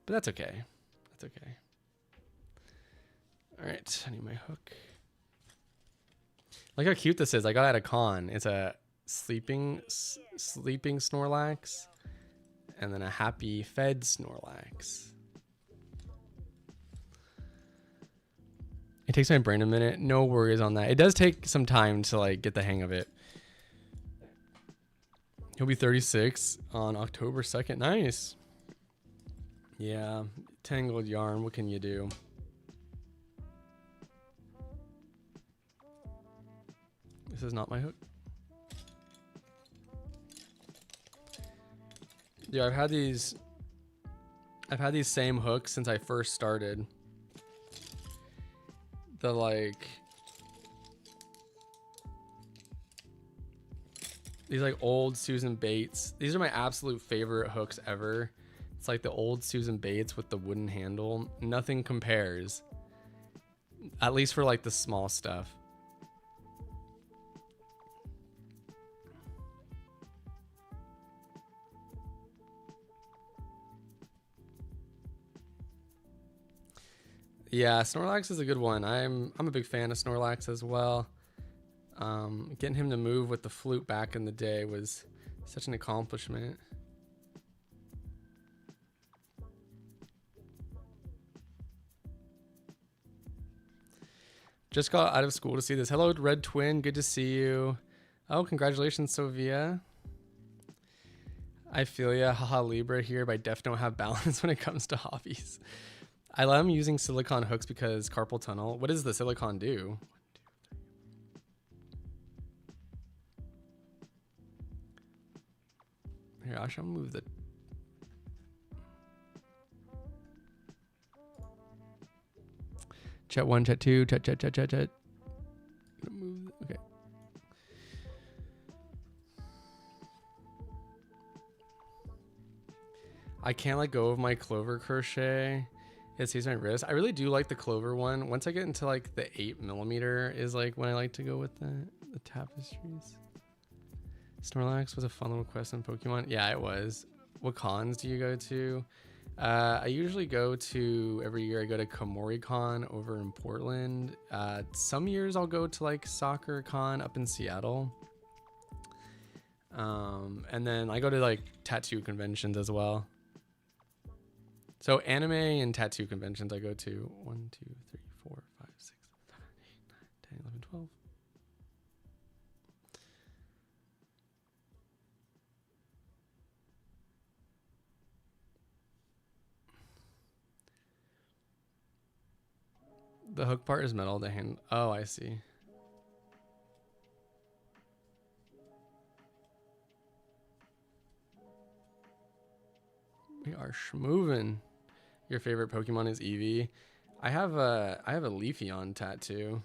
but that's okay. That's okay. All right, I need my hook. Look how cute this is. I got it at a con. It's a sleeping Snorlax and then a happy fed Snorlax. It takes my brain a minute. No worries on that. It does take some time to like get the hang of it. He'll be 36 on October 2nd. Nice. Yeah, tangled yarn. What can you do? This is not my hook. Yeah, I've had these same hooks since I first started. The like these like old Susan Bates. These are my absolute favorite hooks ever. It's like the old Susan Bates with the wooden handle. Nothing compares. At least for like the small stuff. Yeah, Snorlax is a good one. I'm a big fan of Snorlax as well. Getting him to move with the flute back in the day was such an accomplishment. Just got out of school to see this. Hello, Red Twin. Good to see you. Oh, congratulations, Sofia. I feel ya. Haha, Libra here, but I definitely don't have balance when it comes to hobbies. I love using silicone hooks because carpal tunnel. What does the silicone do? 1, 2, 3. Here, I'll move the. Chat 1, chat 2, chat. Move. Okay. I can't let go of my clover crochet. It sees my wrist. I really do like the clover one. Once I get into like the 8mm is like when I like to go with the tapestries. Snorlax was a fun little quest in Pokemon. Yeah, it was. What cons do you go to? I usually go to, every year I go to KomoriCon over in Portland. Some years I'll go to like SoccerCon up in Seattle. And then I go to like tattoo conventions as well. So anime and tattoo conventions I go to 1, 2, 3, 4, 5, 6, 7, 8, 9, 10, 11, 12. The hook part is metal, the hand. Oh, I see. We are schmovin'. Your favorite Pokemon is Eevee. I have a Leafeon tattoo.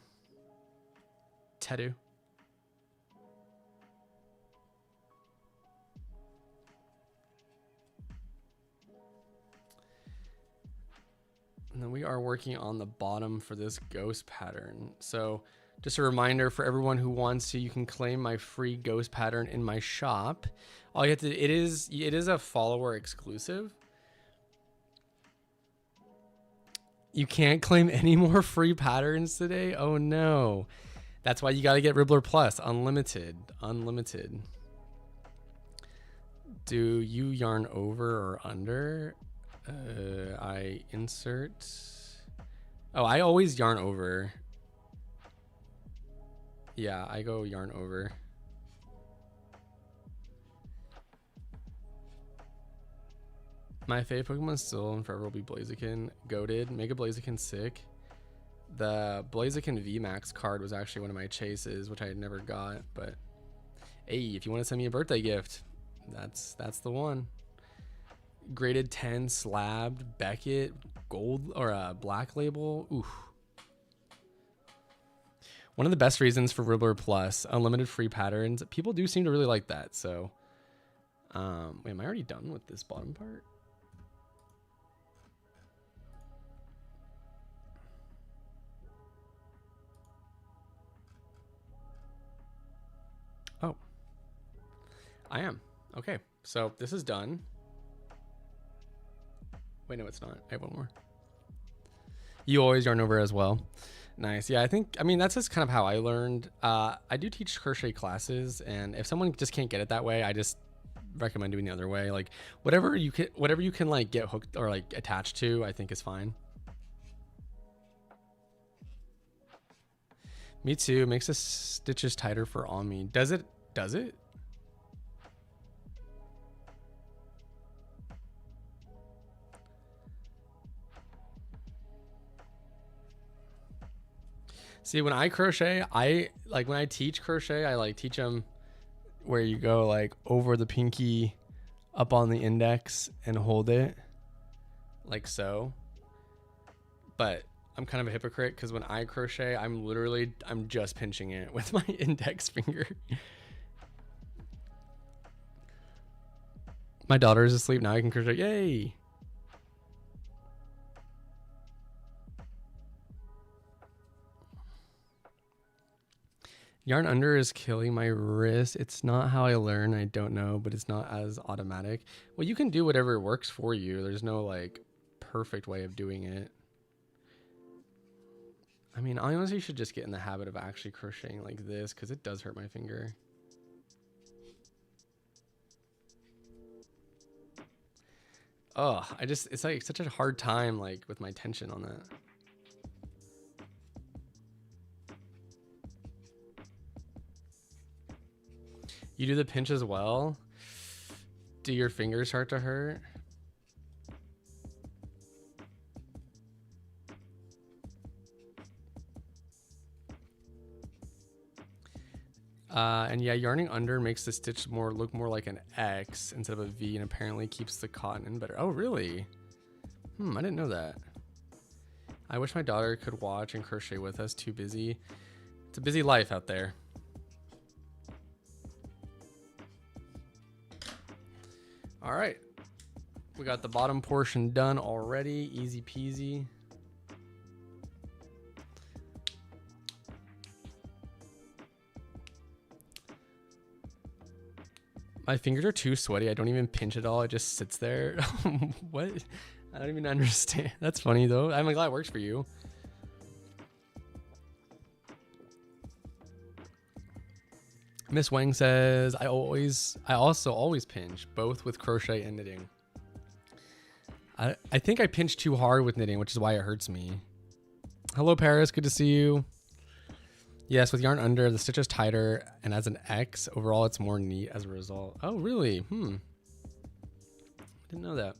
And then we are working on the bottom for this ghost pattern. So just a reminder for everyone who wants to, you can claim my free ghost pattern in my shop. All you have to, it is a follower exclusive. You can't claim any more free patterns today? Oh no. That's why you got to get Ribblr Plus, unlimited. Do you yarn over or under? I insert Oh, I always yarn over. Yeah, I go yarn over. My favorite Pokemon still and forever will be Blaziken. Goated. Mega Blaziken sick. The Blaziken VMAX card was actually one of my chases, which I had never got. But hey, if you want to send me a birthday gift, that's the one. Graded 10 slabbed Beckett gold or a black label. Oof. One of the best reasons for Ribblr Plus, unlimited free patterns. People do seem to really like that. So, wait, am I already done with this bottom part? Oh, I am. Okay, so this is done. Wait, no, it's not. I have one more. You always yarn over as well. Nice. Yeah, I mean, that's just kind of how I learned. I do teach crochet classes, and if someone just can't get it that way, I just recommend doing the other way. Like whatever you can like get hooked or like attached to, I think is fine. Me too. Makes the stitches tighter for on me. Does it? Does it? See, when I crochet, when I teach crochet, I like teach them where you go like over the pinky up on the index and hold it like so. But I'm kind of a hypocrite because when I crochet, I'm just pinching it with my index finger. My daughter is asleep now. I can crochet. Yay! Yarn under is killing my wrist. It's not how I learn. I don't know, but it's not as automatic. Well, you can do whatever works for you. There's no like perfect way of doing it. I mean, I honestly should just get in the habit of actually crocheting like this because it does hurt my finger. Oh, it's like such a hard time like with my tension on that. You do the pinch as well? Do your fingers start to hurt? And yeah, yarning under makes the stitch look more like an X instead of a V, and apparently keeps the cotton in better. Oh, really? I didn't know that. I wish my daughter could watch and crochet with us. Too busy. It's a busy life out there. All right. We got the bottom portion done already. Easy peasy. My fingers are too sweaty. I don't even pinch at all. It just sits there. What? I don't even understand. That's funny though. I'm glad it works for you. Miss Wang says, I also always pinch, both with crochet and knitting. I think I pinch too hard with knitting, which is why it hurts me. Hello, Paris. Good to see you. Yes, with yarn under, the stitch is tighter, and as an X, overall, it's more neat as a result. Oh, really? Didn't know that.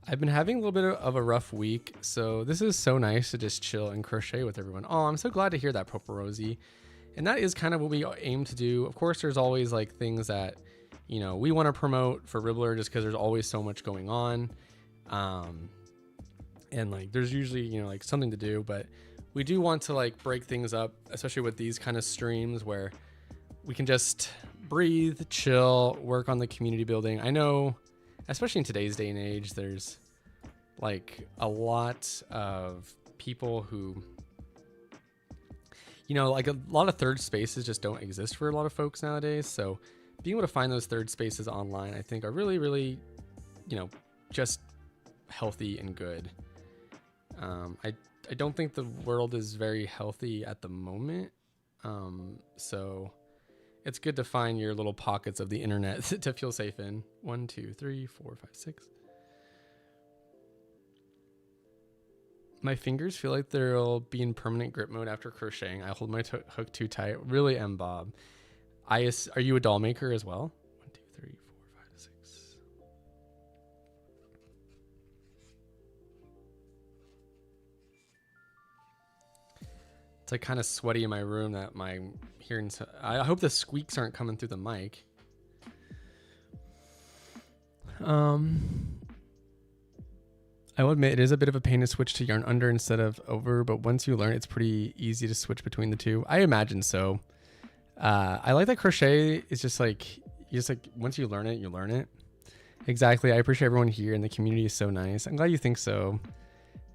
I've been having a little bit of a rough week, so this is so nice to just chill and crochet with everyone. Oh, I'm so glad to hear that, Popa Rosie. And that is kind of what we aim to do. Of course, there's always like things that, you know, we want to promote for Ribblr just because there's always so much going on. And like there's usually, you know, like something to do, but we do want to like break things up, especially with these kind of streams where we can just breathe, chill, work on the community building. I know, especially in today's day and age, there's like a lot of people who, you know, like a lot of third spaces just don't exist for a lot of folks nowadays. So being able to find those third spaces online, I think are really, really, you know, just healthy and good. I don't think the world is very healthy at the moment. So It's good to find your little pockets of the internet to feel safe in. 1, 2, 3, 4, 5, 6. My fingers feel like they'll be in permanent grip mode after crocheting. I hold my hook too tight. Really am, Bob. Are you a doll maker as well? 1, 2, 3, 4, 5, 6. It's like kind of sweaty in my room that my hearing. I hope the squeaks aren't coming through the mic. I will admit it is a bit of a pain to switch to yarn under instead of over, but once you learn, it's pretty easy to switch between the two. I imagine so. I like that crochet is just like, once you learn it, you learn it. Exactly. I appreciate everyone here and the community is so nice. I'm glad you think so.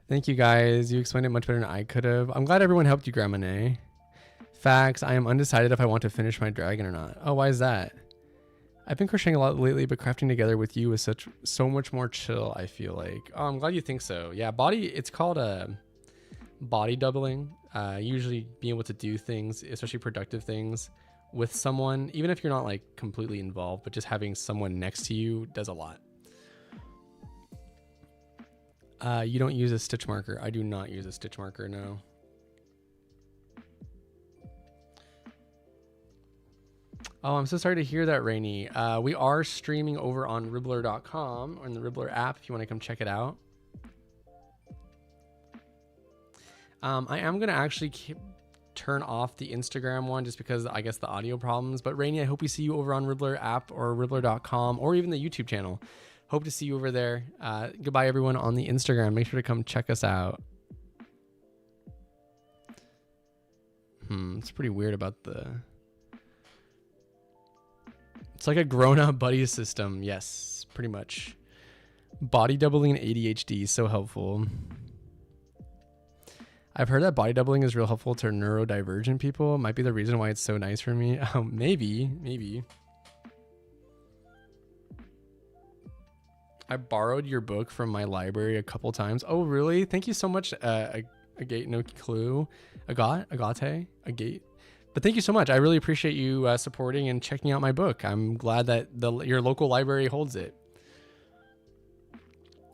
Thank you guys. You explained it much better than I could have. I'm glad everyone helped you, Grandma Nay. Facts. I am undecided if I want to finish my dragon or not. Oh, why is that? I've been crocheting a lot lately, but crafting together with you is so much more chill, I feel like. Oh, I'm glad you think so. Yeah, it's called body doubling. Usually being able to do things, especially productive things, with someone, even if you're not like completely involved, but just having someone next to you does a lot. You don't use a stitch marker. I do not use a stitch marker, no. Oh, I'm so sorry to hear that, Rainy. We are streaming over on Ribblr.com or in the Ribblr app if you want to come check it out. I am going to actually turn off the Instagram one just because I guess the audio problems. But Rainy, I hope we see you over on Ribblr app or Ribblr.com or even the YouTube channel. Hope to see you over there. Goodbye, everyone on the Instagram. Make sure to come check us out. It's pretty weird about the... It's like a grown-up buddy system. Yes, pretty much. Body doubling and ADHD is so helpful. I've heard that body doubling is real helpful to neurodivergent people. It might be the reason why it's so nice for me. Maybe. I borrowed your book from my library a couple times. Oh, really? Thank you so much, Agate No Clue. Agate? But thank you so much. I really appreciate you supporting and checking out my book. I'm glad that your local library holds it.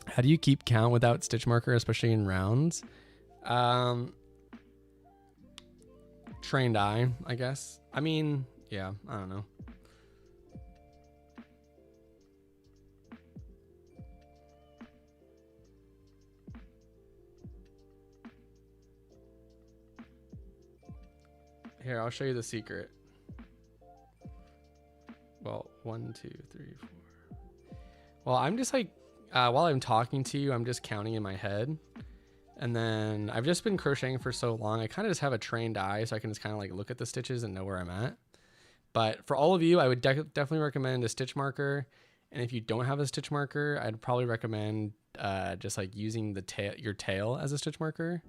How do you keep count without stitch marker, especially in rounds? Trained eye, I guess. I mean, yeah, I don't know. Here, I'll show you the secret. Well, 1, 2, 3, 4. Well, I'm just like, while I'm talking to you, I'm just counting in my head. And then I've just been crocheting for so long, I kind of just have a trained eye, so I can just kind of like look at the stitches and know where I'm at. But for all of you, I would definitely recommend a stitch marker. And if you don't have a stitch marker, I'd probably recommend just like using your tail as a stitch marker.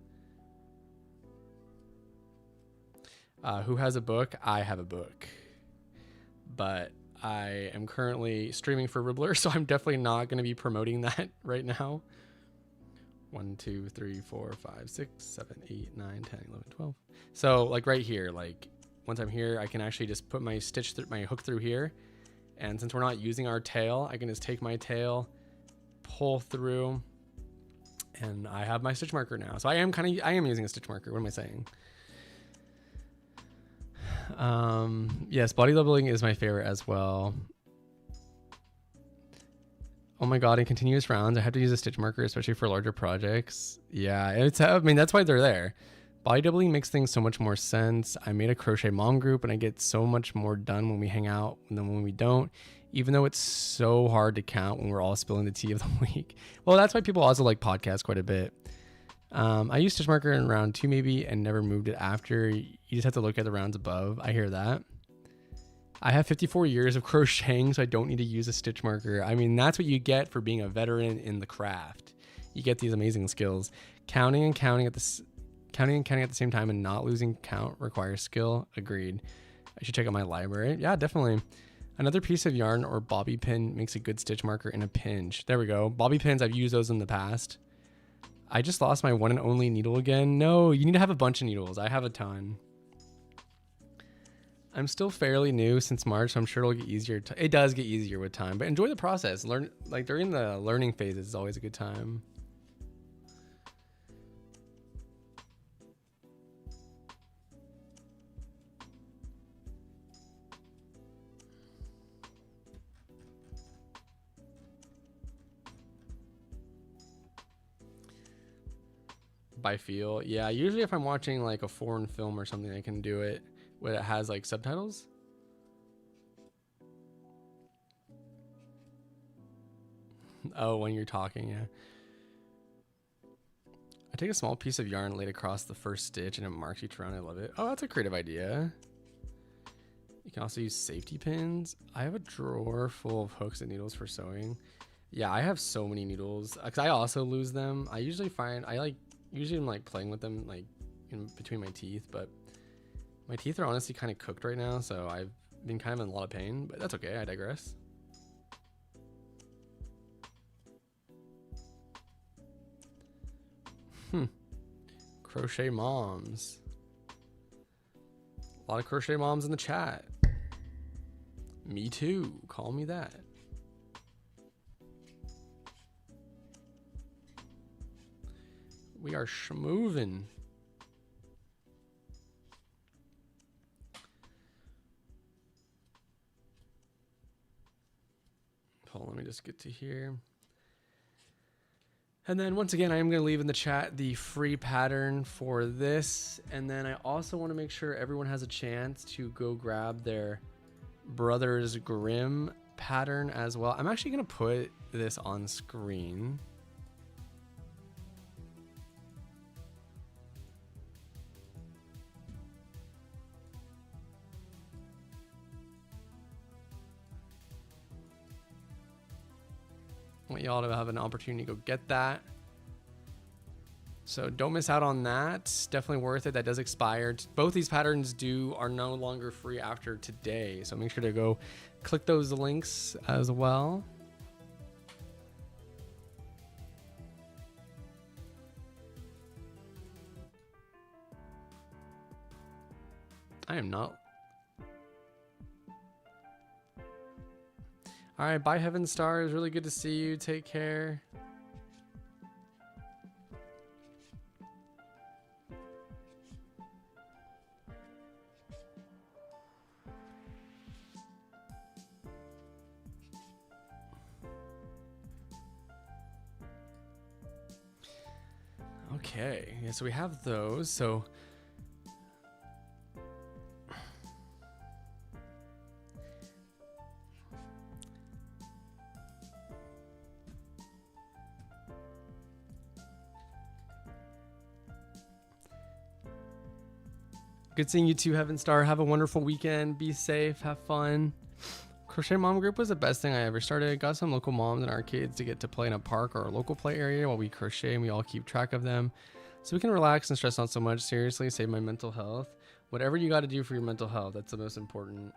Who has a book? I have a book, but I am currently streaming for Ribblr, so I'm definitely not going to be promoting that right now. 1, 2, 3, 4, 5, 6, 7, 8, 9, 10, 11, 12. So like right here, like once I'm here, I can actually just put my my hook through here. And since we're not using our tail, I can just take my tail, pull through, and I have my stitch marker now. So I am using a stitch marker. What am I saying? Yes, body doubling is my favorite as well. Oh my god, in continuous rounds I have to use a stitch marker, especially for larger projects. Yeah, I mean that's why they're there. Body doubling makes things so much more sense. I made a crochet mom group and I get so much more done when we hang out than when we don't, even though it's so hard to count when we're all spilling the tea of the week. Well, that's why people also like podcasts quite a bit. I used stitch marker in round 2 maybe and never moved it after. You just have to look at the rounds above. I hear that. I have 54 years of crocheting, so I don't need to use a stitch marker. I mean, that's what you get for being a veteran in the craft. You get these amazing skills. Counting and counting at the same time and not losing count requires skill. Agreed. I should check out my library. Yeah, definitely. Another piece of yarn or bobby pin makes a good stitch marker in a pinch. There we go. Bobby pins, I've used those in the past. I just lost my one and only needle again. No, you need to have a bunch of needles. I have a ton. I'm still fairly new since March, so I'm sure it'll get easier. It does get easier with time, but enjoy the process. Learn, like during the learning phase is always a good time. By feel, yeah. Usually, if I'm watching like a foreign film or something, I can do it when it has like subtitles. Oh, when you're talking, yeah. I take a small piece of yarn laid across the first stitch and it marks each round. I love it. Oh, that's a creative idea. You can also use safety pins. I have a drawer full of hooks and needles for sewing. Yeah, I have so many needles because I also lose them. I usually I'm like playing with them like in between my teeth, but my teeth are honestly kind of cooked right now, so I've been kind of in a lot of pain, but that's okay. I digress. Crochet moms. A lot of crochet moms in the chat. Me too. Call me that. We are schmoovin'. Hold on, let me just get to here. And then once again, I am going to leave in the chat the free pattern for this. And then I also want to make sure everyone has a chance to go grab their Brothers Grimm pattern as well. I'm actually going to put this on screen. I want y'all to have an opportunity to go get that. So don't miss out on that. Definitely worth it. That does expire. Both these patterns are no longer free after today. So make sure to go click those links as well. I am not. All right, bye Heaven Stars. Really good to see you. Take care. Okay, yeah, so we have those. So good seeing you too, Heaven Star. Have a wonderful weekend. Be safe. Have fun. Crochet Mom Group was the best thing I ever started. Got some local moms and our kids to get to play in a park or a local play area while we crochet, and we all keep track of them. So we can relax and stress not so much. Seriously, save my mental health. Whatever you got to do for your mental health, that's the most important.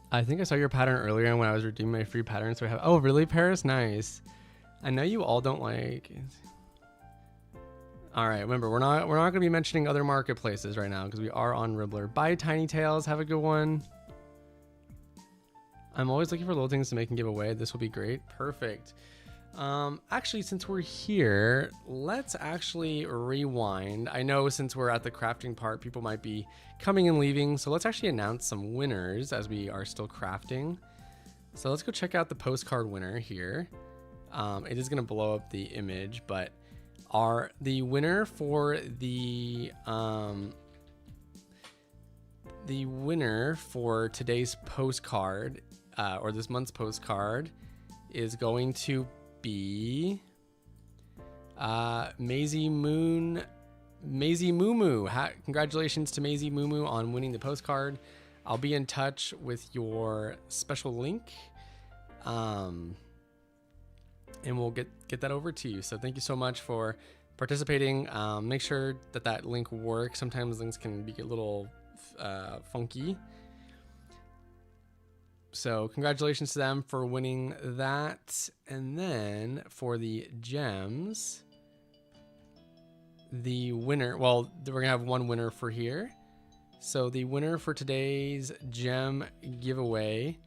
I think I saw your pattern earlier when I was redeeming my free pattern. So I have, oh really, Paris? Nice. I know you all don't like. All right, remember we're not going to be mentioning other marketplaces right now because we are on Ribblr. Bye Tiny Tails, have a good one. I'm always looking for little things to make and give away. This will be great. Perfect. Actually, since we're here, let's actually rewind. I know since we're at the crafting part, people might be coming and leaving. So let's actually announce some winners as we are still crafting. So let's go check out the postcard winner here. It is going to blow up the image, but the winner for the winner for today's postcard or this month's postcard is going to be Maisie Mumu. Congratulations to Maisie Mumu on winning the postcard. I'll be in touch with your special link, and we'll get that over to you. So thank you so much for participating. Make sure that link works. Sometimes links can be a little funky. So congratulations to them for winning that. And then for the gems, the winner, well, we're gonna have one winner for here. So the winner for today's gem giveaway,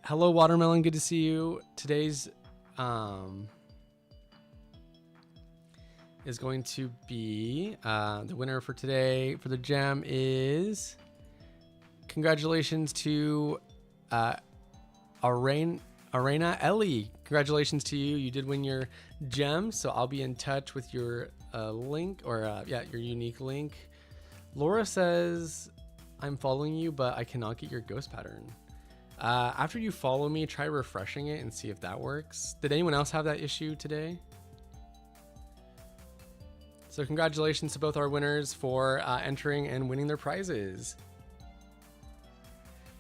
hello Watermelon, good to see you. Today's is going to be the winner for today for the gem is, congratulations to Arena Ellie. Congratulations to you. You did win your gem. So I'll be in touch with your link, or your unique link. Laura says, I'm following you, but I cannot get your ghost pattern. After you follow me, try refreshing it and see if that works. Did anyone else have that issue today? So congratulations to both our winners for entering and winning their prizes.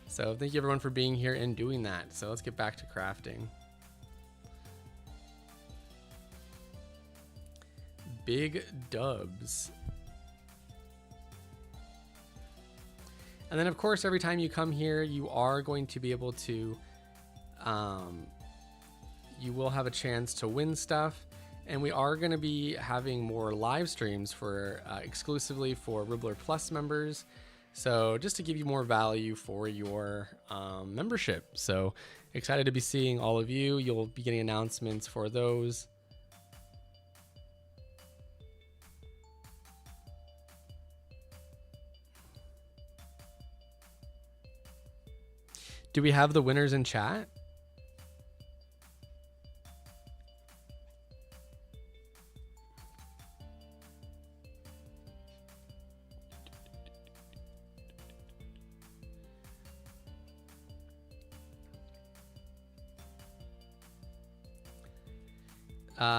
So thank you everyone for being here and doing that. So let's get back to crafting. Big dubs. And then of course, every time you come here, you are going to be able to, you will have a chance to win stuff. And we are going to be having more live streams for exclusively for Ribblr Plus members. So just to give you more value for your membership. So excited to be seeing all of you. You'll be getting announcements for those. Do we have the winners in chat?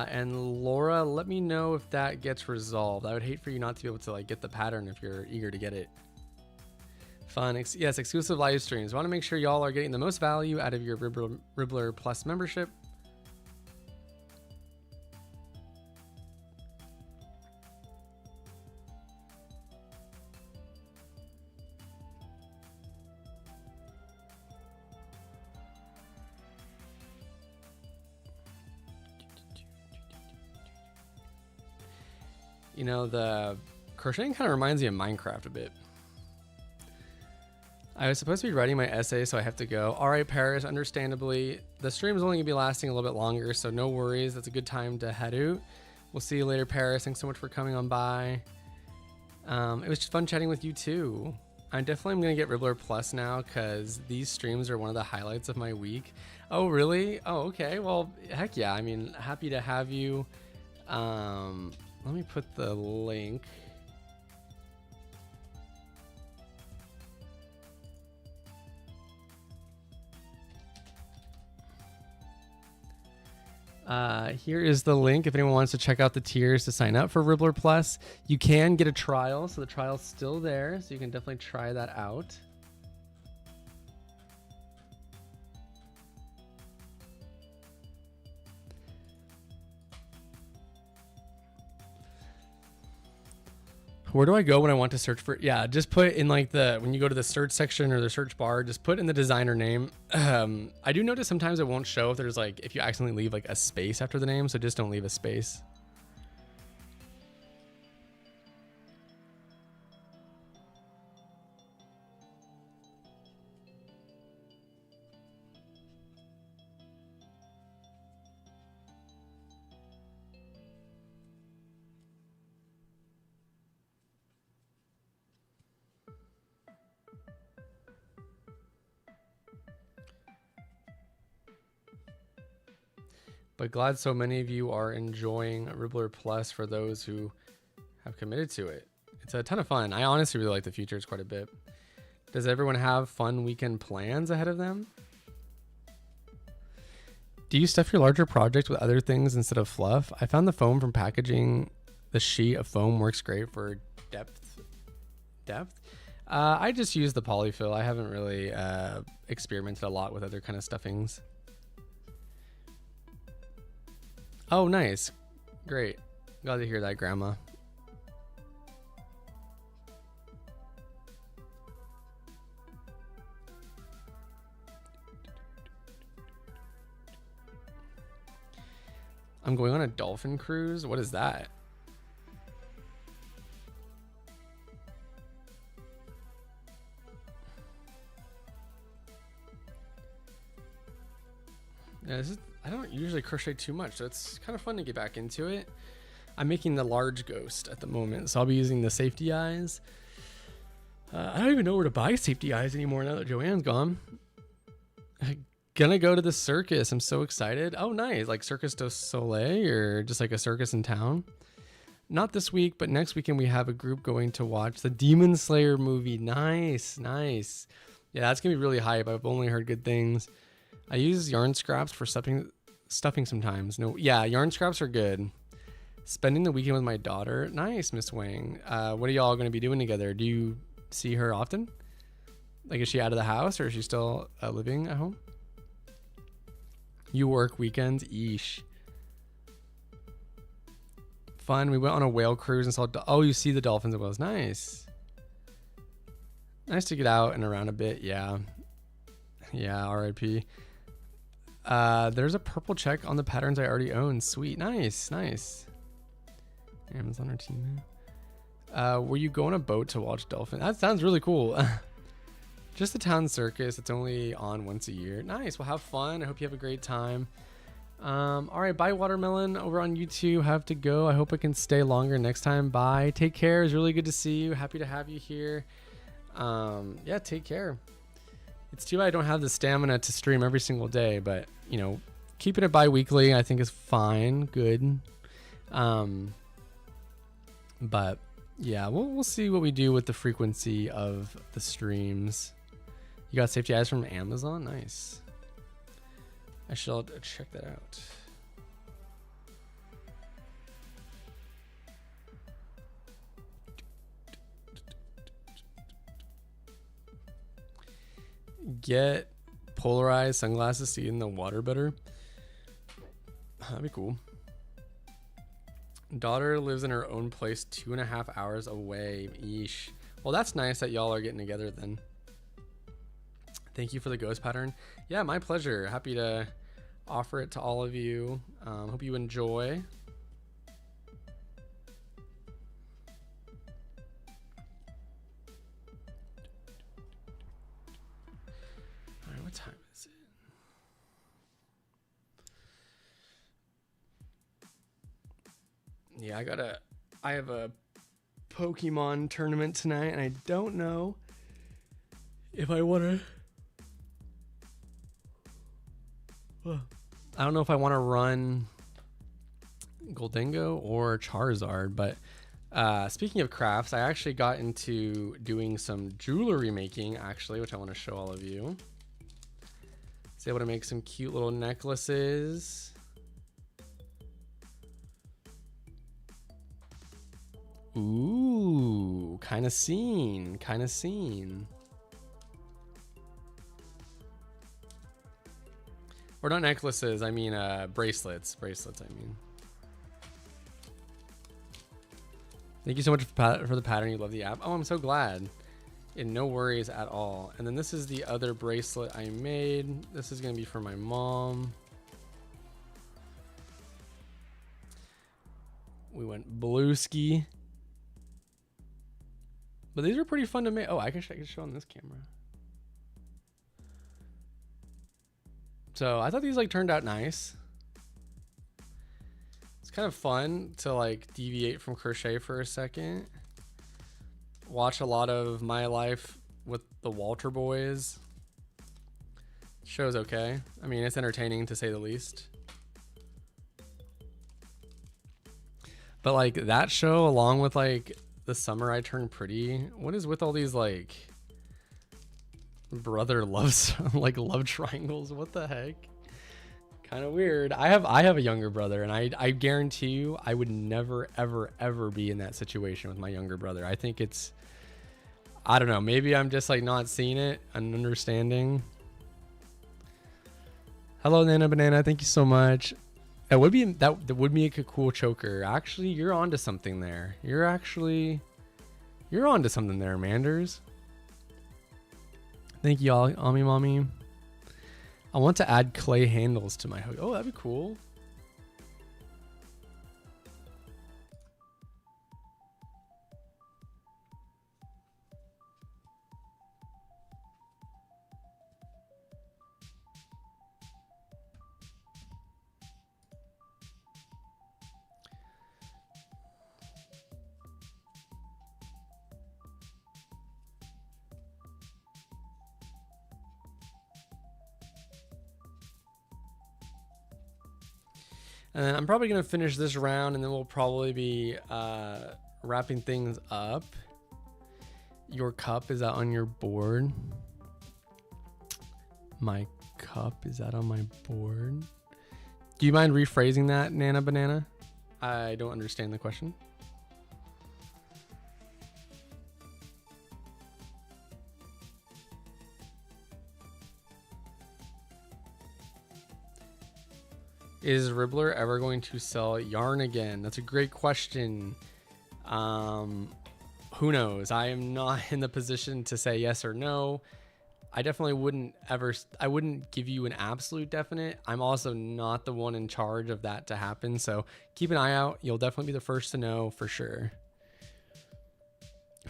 And Laura, let me know if that gets resolved. I would hate for you not to be able to like get the pattern if you're eager to get it. Fun. Yes, exclusive live streams. Want to make sure y'all are getting the most value out of your Ribblr Plus membership. You know, the crocheting kind of reminds me of Minecraft a bit. I was supposed to be writing my essay, so I have to go. All right, Paris, understandably, the stream is only going to be lasting a little bit longer, so no worries. That's a good time to head out. We'll see you later, Paris. Thanks so much for coming on by. It was just fun chatting with you, too. I definitely am going to get Ribblr Plus now, because these streams are one of the highlights of my week. Oh, really? Oh, okay. Well, heck yeah. I mean, happy to have you. Let me put the link. Here is the link if anyone wants to check out the tiers to sign up for Ribblr Plus. You can get a trial, so the trial's still there, so you can definitely try that out. Where do I go when I want to search for? Yeah, just put in like when you go to the search section or the search bar, just put in the designer name. I do notice sometimes it won't show if there's like, if you accidentally leave like a space after the name. So just don't leave a space. But glad so many of you are enjoying Ribblr Plus for those who have committed to it. It's a ton of fun. I honestly really like the features quite a bit. Does everyone have fun weekend plans ahead of them? Do you stuff your larger project with other things instead of fluff? I found the foam from packaging the sheet of foam works great for depth. I just use the polyfill. I haven't really experimented a lot with other kind of stuffings. Oh, nice. Great. Glad to hear that, Grandma. I'm going on a dolphin cruise. What is that? Yeah, I don't usually crochet too much, so it's kind of fun to get back into it. I'm making the large ghost at the moment, so I'll be using the safety eyes. I don't even know where to buy safety eyes anymore now that Joanne's gone. Gonna go to the circus. I'm so excited. Oh, nice. Like Circus du Soleil or just like a circus in town. Not this week, but next weekend we have a group going to watch the Demon Slayer movie. Nice, nice. Yeah, that's gonna be really hype. I've only heard good things. I use yarn scraps for stuffing sometimes. No, yeah, yarn scraps are good. Spending the weekend with my daughter. Nice, Miss Wang. What are y'all going to be doing together? Do you see her often? Like, is she out of the house or is she still living at home? You work weekends? Eesh. Fun. We went on a whale cruise and saw... Oh, you see the dolphins and whales. Nice. Nice to get out and around a bit. Yeah. Yeah, RIP. There's a purple check on the patterns I already own. Sweet. Nice. Nice. Amazon or Temu. Were you go on a boat to watch dolphin? That sounds really cool. Just the town circus. It's only on once a year. Nice. Well, have fun. I hope you have a great time. All right. Bye, Watermelon over on YouTube. Have to go. I hope I can stay longer next time. Bye. Take care. It's really good to see you. Happy to have you here. Yeah, take care. It's too bad I don't have the stamina to stream every single day, but you know, keeping it bi-weekly I think is fine. Good. But yeah, we'll see what we do with the frequency of the streams. You got safety eyes from Amazon? Nice. I shall check that out. Get polarized sunglasses to see in the water better. That'd be cool. Daughter lives in her own place 2.5 hours away. Yeesh. Well, that's nice that y'all are getting together then. Thank you for the ghost pattern. Yeah, my pleasure. Happy to offer it to all of you. Hope you enjoy. All right, what time is it? Yeah, I have a Pokemon tournament tonight, and I don't know if I want to. I don't know if I want to run Goldengo or Charizard, but speaking of crafts, I actually got into doing some jewelry making, actually, which I want to show all of you. I was able to make some cute little necklaces. Ooh, kind of seen. Or not necklaces, I mean bracelets. I mean. Thank you so much for the pattern. You love the app. Oh, I'm so glad. And no worries at all. And then this is the other bracelet I made. This is going to be for my mom. We went blueski. But these are pretty fun to make. Oh, I can show on this camera. So I thought these like turned out nice. It's kind of fun to like deviate from crochet for a second. Watch a lot of my life with the Walter boys. Show's okay. I mean, it's entertaining to say the least. But like that show, along with like The Summer I Turned Pretty, what is with all these like brother loves like love triangles? What the heck? Kind of weird. I have a younger brother, and I guarantee you I would never ever be in that situation with my younger brother. I think it's, I don't know, maybe I'm just like not seeing it and understanding. Hello Nana Banana, thank you so much. That would make a cool choker. Actually, you're onto something there. You're onto something there, Manders. Thank you all, Ami Mommy. I want to add clay handles to my hook. Oh, that'd be cool. And then I'm probably going to finish this round, and then we'll probably be wrapping things up. Your cup, is that on your board? My cup, is that on my board? Do you mind rephrasing that, Nana Banana? I don't understand the question. Is Ribblr ever going to sell yarn again? That's a great question. Who knows? I am not in the position to say yes or no. I definitely wouldn't give you an absolute definite. I'm also not the one in charge of that to happen. So keep an eye out. You'll definitely be the first to know for sure.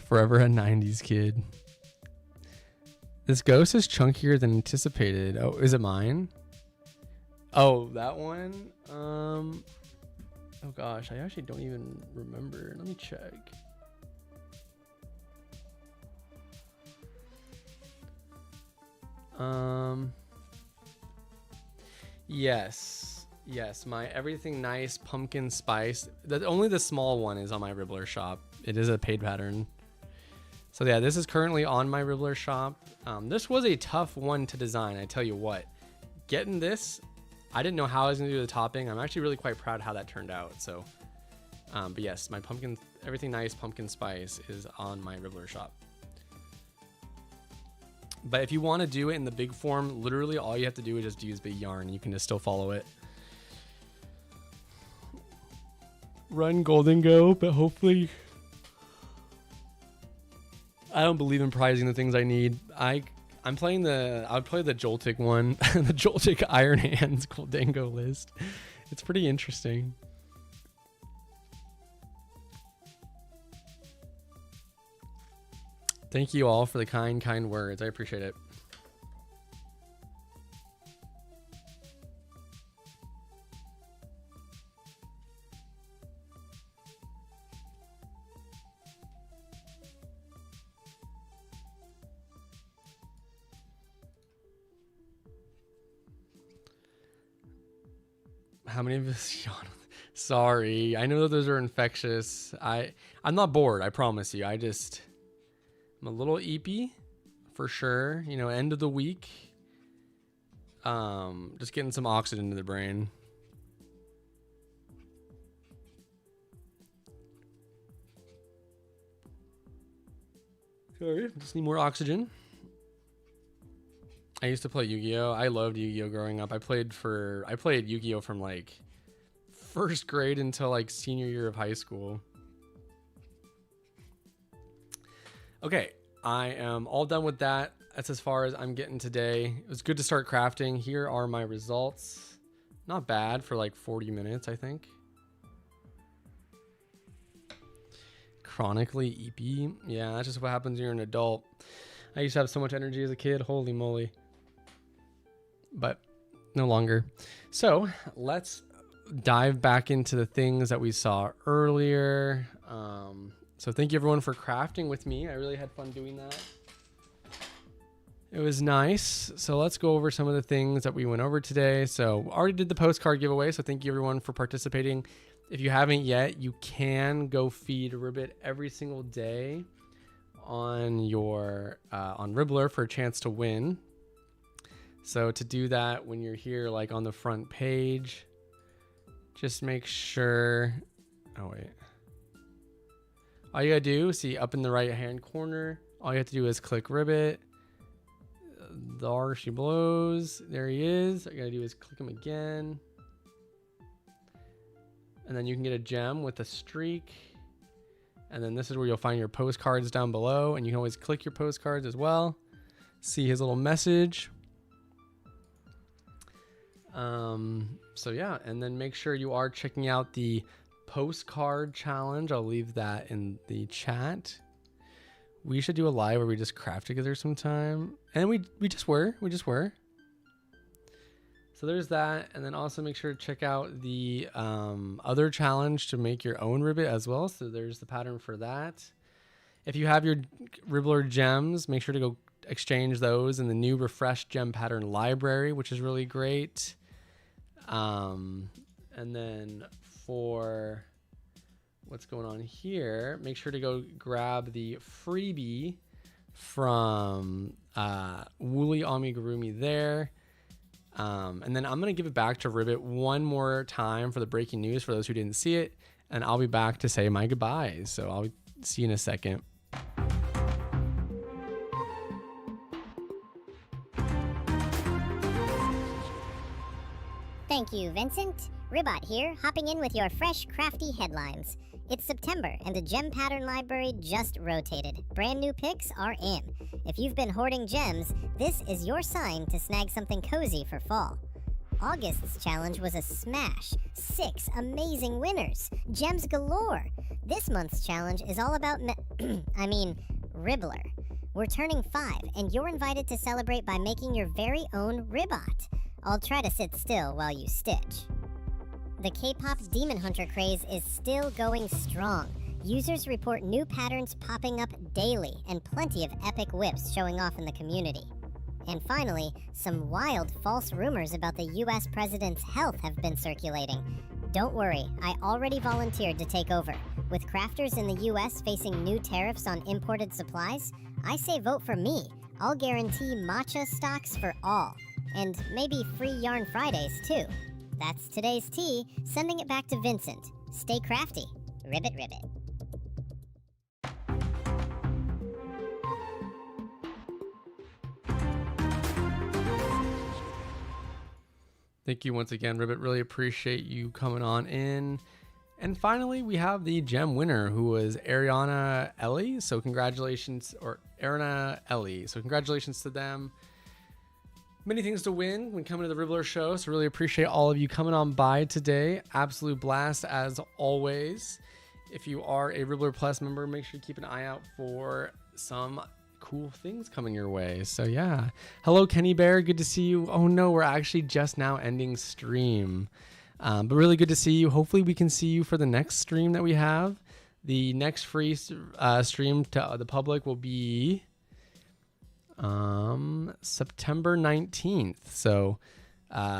Forever a 90s kid. This ghost is chunkier than anticipated. Oh, is it mine? Oh, that one? Oh gosh, I actually don't even remember. Let me check. Yes, my everything nice pumpkin spice. Only the small one is on my Ribblr shop. It is a paid pattern. So yeah, this is currently on my Ribblr shop. This was a tough one to design, I tell you what. Getting this, I didn't know how I was gonna do the topping. I'm actually really quite proud how that turned out. So, but yes, my everything nice pumpkin spice is on my Ribblr shop. But if you want to do it in the big form, literally all you have to do is just use big yarn. You can just still follow it. Run Golden Go, but hopefully I don't believe in prizing the things I need. I'm playing I would play the Joltik one, the Joltik Iron Hands Golden Go list. It's pretty interesting. Thank you all for the kind words. I appreciate it. How many of us yawn? Sorry, I know that those are infectious. I'm not bored, I promise you. I'm a little eepy for sure. You know, end of the week. Just getting some oxygen to the brain. Sorry, just need more oxygen. I used to play Yu-Gi-Oh! I loved Yu-Gi-Oh! Growing up. I played Yu-Gi-Oh! From like first grade until like senior year of high school. Okay, I am all done with that. That's as far as I'm getting today. It was good to start crafting. Here are my results. Not bad for like 40 minutes, I think. Chronically eepy. Yeah, that's just what happens when you're an adult. I used to have so much energy as a kid. Holy moly. But no longer. So let's dive back into the things that we saw earlier. So thank you everyone for crafting with me. I really had fun doing that. It was nice. So let's go over some of the things that we went over today. So already did the postcard giveaway. So thank you everyone for participating. If you haven't yet, you can go feed Ribbit every single day on your on Ribblr for a chance to win. So to do that, when you're here like on the front page, just make sure, oh wait, all you gotta do, see up in the right hand corner, all you have to do is click Ribbit. There she blows, there he is. All you gotta do is click him again, and then you can get a gem with a streak. And then this is where you'll find your postcards down below, and you can always click your postcards as well. See his little message. So yeah, and then make sure you are checking out the postcard challenge. I'll leave that in the chat. We should do a live where we just craft together sometime. And we just were. So there's that. And then also make sure to check out the other challenge to make your own ribbit as well. So there's the pattern for that. If you have your Ribblr gems, make sure to go exchange those in the new refreshed gem pattern library, which is really great. And then for what's going on here, make sure to go grab the freebie from Woolly Amigurumi there. And then I'm going to give it back to Ribbit one more time for the breaking news for those who didn't see it. And I'll be back to say my goodbyes. So I'll see you in a second. Thank you, Vincent. Ribot here, hopping in with your fresh, crafty headlines. It's September, and the gem pattern library just rotated. Brand new picks are in. If you've been hoarding gems, this is your sign to snag something cozy for fall. August's challenge was a smash. 6 amazing winners. Gems galore. This month's challenge is all about Ribblr. We're turning 5, and you're invited to celebrate by making your very own Ribot. I'll try to sit still while you stitch. The K-pop Demon Hunter craze is still going strong. Users report new patterns popping up daily and plenty of epic whips showing off in the community. And finally, some wild false rumors about the US president's health have been circulating. Don't worry, I already volunteered to take over. With crafters in the US facing new tariffs on imported supplies, I say vote for me. I'll guarantee matcha stocks for all. And maybe free Yarn Fridays, too. That's today's tea, sending it back to Vincent. Stay crafty. Ribbit, ribbit. Thank you once again, Ribbit. Really appreciate you coming on in. And finally, we have the gem winner, who was Ariana Ellie. So congratulations, or Ariana Ellie. So congratulations to them. Many things to win when coming to the Ribblr show, so really appreciate all of you coming on by today. Absolute blast as always. If you are a Ribblr Plus member, make sure to keep an eye out for some cool things coming your way. So yeah, hello Kenny Bear, good to see you. Oh no, we're actually just now ending stream, but really good to see you. Hopefully we can see you for the next stream that we have. The next free stream to the public will be September 19th. So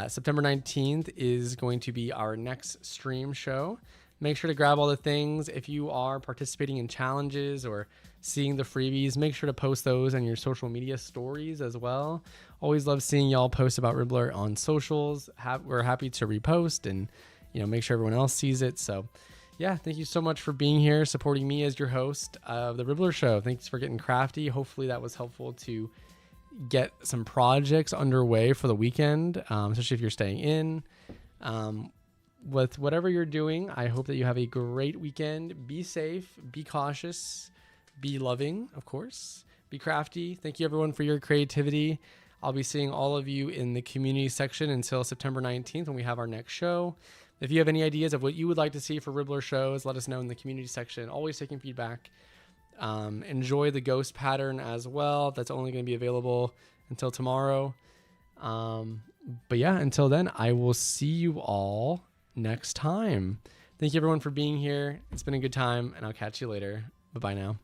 September 19th is going to be our next stream show. Make sure to grab all the things. If you are participating in challenges or seeing the freebies, make sure to post those on your social media stories as well. Always love seeing y'all post about Ribblr on socials. We're happy to repost and make sure everyone else sees it. So yeah, thank you so much for being here, supporting me as your host of the Ribblr show. Thanks for getting crafty. Hopefully that was helpful to get some projects underway for the weekend, especially if you're staying in. With whatever you're doing, I hope that you have a great weekend. Be safe, be cautious, be loving, of course. Be crafty. Thank you everyone for your creativity. I'll be seeing all of you in the community section until September 19th when we have our next show. If you have any ideas of what you would like to see for Ribblr shows, let us know in the community section. Always taking feedback. Enjoy the ghost pattern as well. That's only going to be available until tomorrow. But yeah, until then, I will see you all next time. Thank you everyone for being here. It's been a good time, and I'll catch you later. Bye-bye now.